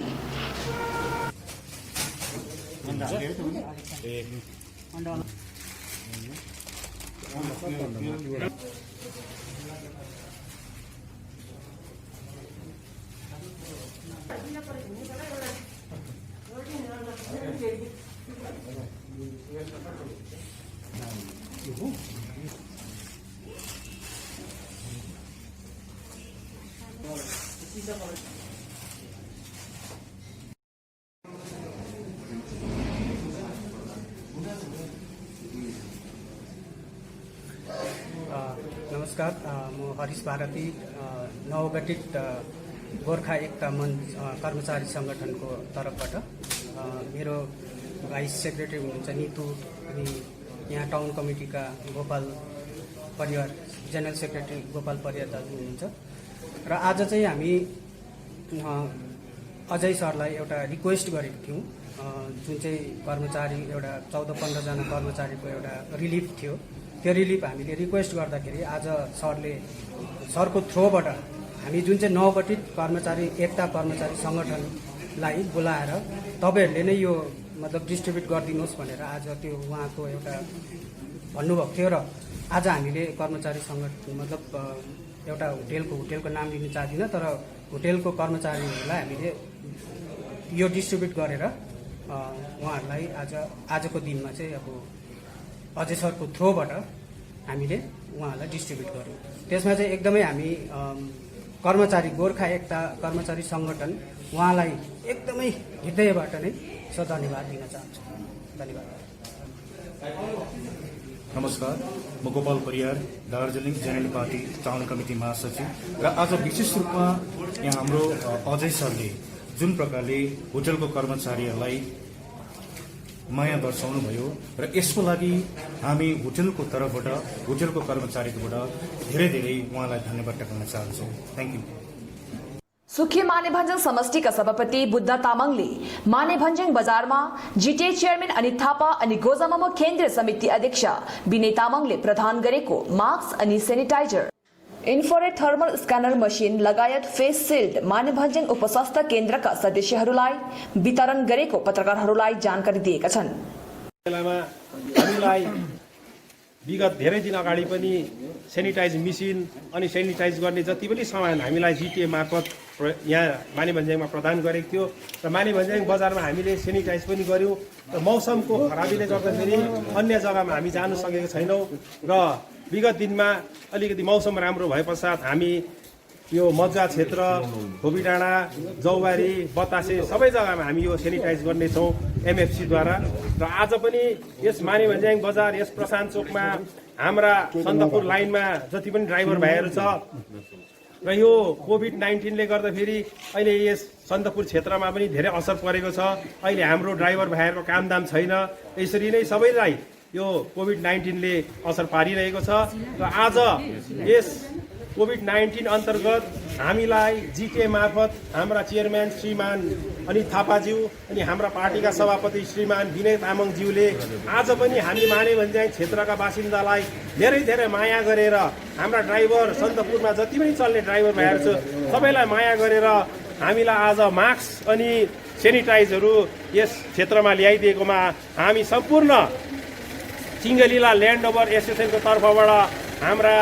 [SPEAKER 10] नमस्कार, म हरिश भारती नवगठित गोर्खा एकता मञ्च कर्मचारी संगठनको तर्फबाट मेरो भाइस सेक्रेटरी हुनुहुन्छ नितु अनि यहाँ टाउन कमिटीका गोपाल परियार, जेनरल सेक्रेटरी गोपाल परियार दाजु हुनुहुन्छ र आज चाहिँ हामी अजय सरलाई एउटा रिक्वेस्ट गरेको थियौँ, जुन चाहिँ कर्मचारी एउटा 14-15 जना कर्मचारीको एउटा रिलिफ थियो। त्यो रिलिफ हामीले रिक्वेस्ट गर्दाखेरि आज सरको थ्रोबाट हामी जुन चाहिँ नवगठित कर्मचारी एकता कर्मचारी सङ्गठनलाई बोलाएर तपाईँहरूले नै यो मतलब डिस्ट्रिब्युट गरिदिनुहोस् भनेर आज त्यो उहाँको एउटा भन्नुभएको थियो र आज हामीले कर्मचारी सङ्गठन मतलब एउटा होटेलको नाम लिन चाहदिनँ, तर होटेलको कर्मचारीहरूलाई हामीले यो डिस्ट्रिब्युट गरेर उहाँहरूलाई आजको दिनमा चाहिँ अब अजय सरको थ्रोबाट हामीले उहाँहरूलाई डिस्ट्रिब्युट गर्यौँ। त्यसमा चाहिँ एकदमै हामी कर्मचारी गोर्खा एकता कर्मचारी सङ्गठन उहाँलाई एकदमै हृदयबाट नै धन्यवाद दिन चाहन्छु। धन्यवाद।
[SPEAKER 20] नमस्कार, म Gopal Pariyar, Darjeeling general party town committee महासचिव र आज विशेष रूपमा यहाँ हाम्रो अजय सरले जुन प्रकारले होटलको कर्मचारीहरूलाई माया दर्शाउनु भयो र यसको लागि हामी होटलको तर्फबाट होटलको कर्मचारीकोबाट धेरै धेरै उहाँलाई धन्यवाद टक्राउन चाहन्छौँ। Thank you.
[SPEAKER 3] सुखी मानेभञ्ज्याङ समष्टिका सभापति बुद्ध तामाङले मानेभञ्ज्याङ बजारमा जिटिए चेयरम्यान अनित थापा अनि गोजामामो केन्द्रीय समिति अध्यक्ष विनय तामाङले प्रदान गरेको मास्क अनि sanitiser, infrared thermal scanner machine लगायत फेस सिल्ड मानेभञ्ज्याङ उपस्वास्थ्य केन्द्रका सदस्यहरूलाई वितरण गरेको पत्रकारहरूलाई जानकारी दिएका छन्।
[SPEAKER 21] हामीलाई विगत धेरै दिन अगाडि पनि सेनिटाइज मेसिन अनि सेनिटाइज गर्ने जति पनि सामान हामीलाई जिटिए मार्फत यहाँ मानेभञ्ज्याङमा प्रदान गरेको थियो र मानेभञ्ज्याङ बजारमा हामीले सेनिटाइज पनि गर्यौँ र मौसमको खराबीले गर्दाखेरि अन्य जग्गामा हामी जानु सकेको छैनौँ र विगत दिनमा अलिकति मौसम राम्रो भए पश्चात हामी यो मजुवा क्षेत्र, खोबीडाँडा, जौबारी, बतासे सबै जग्गामा हामी यो सेनिटाइज गर्नेछौँ एमएफसीद्वारा। र आज पनि यस मानेभञ्ज्याङ बजार, यस प्रशान्त चोकमा हाम्रा सन्दकपुर लाइनमा जति पनि ड्राइभर भाइहरू छ र यो कोभिड-19ले गर्दाखेरि अहिले यस सन्दकपुर क्षेत्रमा पनि धेरै असर परेको छ। अहिले हाम्रो ड्राइभर भाइहरूको कामदाम छैन, यसरी नै सबैलाई यो कोभिड-19ले असर पारिरहेको छ र आज यस कोभिड-19 अन्तर्गत हामीलाई जिटिए मार्फत हाम्रा चेयरम्यान श्रीमान अनित थापाज्यू अनि हाम्रा पार्टीका सभापति श्रीमान विनय तामाङज्यूले आज पनि हामी मानेभञ्ज्याङ क्षेत्रका बासिन्दालाई धेरै धेरै माया गरेर हाम्रा ड्राइभर सन्दकपुरमा जति पनि चल्ने ड्राइभर भाइहरू छ सबैलाई माया गरेर हामीलाई आज मास्क अनि सेनिटाइजहरू यस क्षेत्रमा ल्याइदिएकोमा हामी सम्पूर्ण सिङ्गलिला ल्यान्ड ओभर एसोसिएसनको तर्फबाट हाम्रा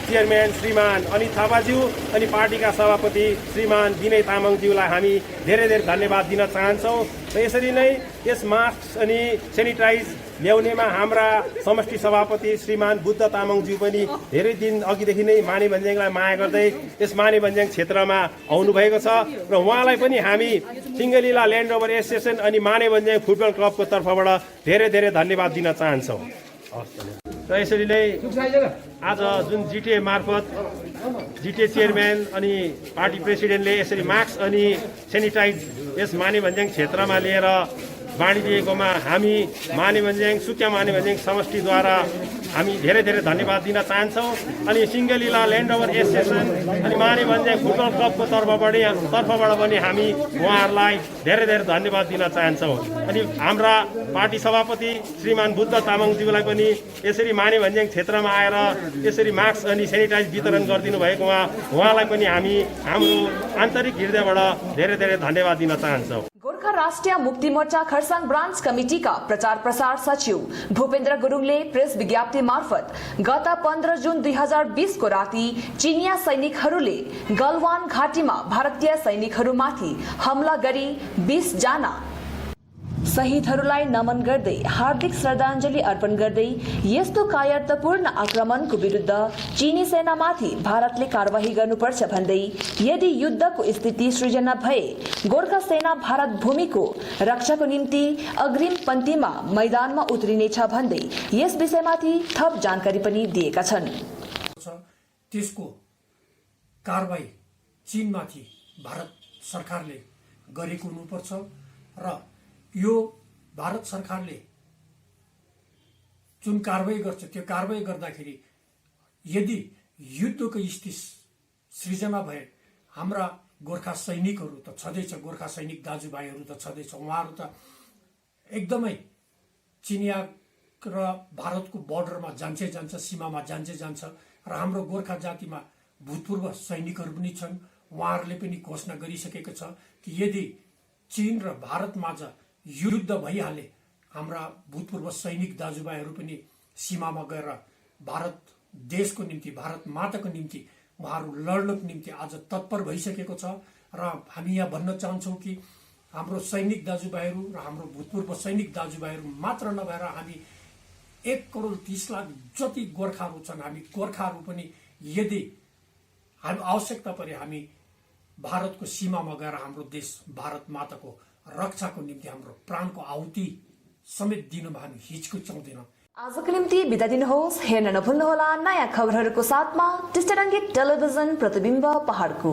[SPEAKER 21] चेयरम्यान श्रीमान अनित थापाज्यू अनि पार्टीका सभापति श्रीमान विनय तामाङज्यूलाई हामी धेरै धेरै धन्यवाद दिन चाहन्छौँ र यसरी नै यस मास्क अनि सेनिटाइज ल्याउनेमा हाम्रा समष्टि सभापति श्रीमान बुद्ध तामाङज्यू पनि धेरै दिन अघिदेखि नै माने भन्ज्याङलाई माया गर्दै यस माने भन्ज्याङ क्षेत्रमा आउनुभएको छ र उहाँलाई पनि हामी सिङ्गलिला ल्यान्ड ओभर एसोसिएसन अनि माने भन्ज्याङ फुटबल क्लबको तर्फबाट धेरै धेरै धन्यवाद दिन चाहन्छौँ। र यसरी नै आज जुन जिटिए मार्फत जिटिए चेयरम्यान अनि पार्टी प्रेसिडेन्टले यसरी मास्क अनि सेनिटाइज यस माने भन्ज्याङ क्षेत्रमा लिएर बाँडिदिएकोमा हामी माने भन्ज्याङ सुकिया माने भन्ज्याङ समष्टिद्वारा हामी धेरै धेरै धन्यवाद दिन चाहन्छौँ। अनि सिङ्गलिला ल्यान्ड ओभर एसोसिएसन अनि माने भन्ज्याङ फुटबल क्लबको तर्फबाट पनि हामी उहाँहरूलाई धेरै धेरै धन्यवाद दिन चाहन्छौँ। अनि हाम्रा पार्टी सभापति श्रीमान बुद्ध तामाङज्यूलाई पनि यसरी माने भन्ज्याङ क्षेत्रमा आएर यसरी मास्क अनि सेनिटाइज वितरण गरिदिनु भएकोमा उहाँलाई पनि हामी हाम्रो आन्तरिक हृदयबाट धेरै धेरै धन्यवाद दिन चाहन्छौँ।
[SPEAKER 3] गोर्खा राष्ट्रिय मुक्ति मोर्चा खरसाङ ब्रान्च कमिटीका प्रचार प्रसार सचिव भूपेन्द्र गुरुङले प्रेस विज्ञप्ति मार्फत गत 15 जुन 2020 को राति चिनिया सैनिकहरूले गलवान घाटीमा भारतीय सैनिकहरूमाथि हमला गरी 20 जना शहीदहरूलाई नमन गर्दै हार्दिक श्रद्धाञ्जली अर्पण गर्दै यस्तो कायरतापूर्ण आक्रमणको विरुद्ध चीनी सेनामाथि भारतले कारवाही गर्नुपर्छ भन्दै यदि युद्धको स्थिति सृजना भए गोर्खा सेना भारत भूमिको रक्षाको निम्ति अग्रिम पन्थीमा मैदानमा उत्रिनेछ भन्दै यस विषयमाथि थप जानकारी पनि दिएका छन्।
[SPEAKER 4] त्यसको कारवाही चीनमाथि भारत सरकारले गरेको हुनुपर्छ र यो भारत सरकारले जुन कारवाही गर्छ त्यो कारवाही गर्दाखेरि यदि युद्धको स्थिति सृजना भए हाम्रा गोर्खा सैनिकहरू त छँदैछ, गोर्खा सैनिक दाजुभाइहरू त छँदैछ, उहाँहरू त एकदमै चिनिया र भारतको बर्डरमा जान्छ, सीमामा जान्छ र हाम्रो गोर्खा जातिमा भूतपूर्व सैनिकहरू पनि छन्। उहाँहरूले पनि घोषणा गरिसकेको छ कि यदि चीन र भारतमाझ युद्ध भइहाले हाम्रा भूतपूर्व सैनिक दाजुभाइहरू पनि सीमामा गएर भारत देशको निम्ति, भारत माताको निम्ति उहाँहरू लड्नको निम्ति आज तत्पर भइसकेको छ। र हामी यहाँ भन्न चाहन्छौँ कि हाम्रो सैनिक दाजुभाइहरू र हाम्रो भूतपूर्व सैनिक दाजुभाइहरू मात्र नभएर हामी 1,30,00,000 जति गोर्खाहरू छन्, हामी गोर्खाहरू पनि यदि हामी आवश्यकता परे हामी भारतको सीमामा गएर हाम्रो देश भारत माताको रक्षाको निम्ति हाम्रो प्राणको आहुति समेत दिनमा हामी हिचकिचाउँदैनौँ।
[SPEAKER 3] आजको निम्ति बिदा दिनुहोस्। हेर्न नभुल्नुहोला नयाँ खबरहरूको साथमा टिस्टारङ्गी टेलिभिजन प्रतिबिम्ब पहाडको।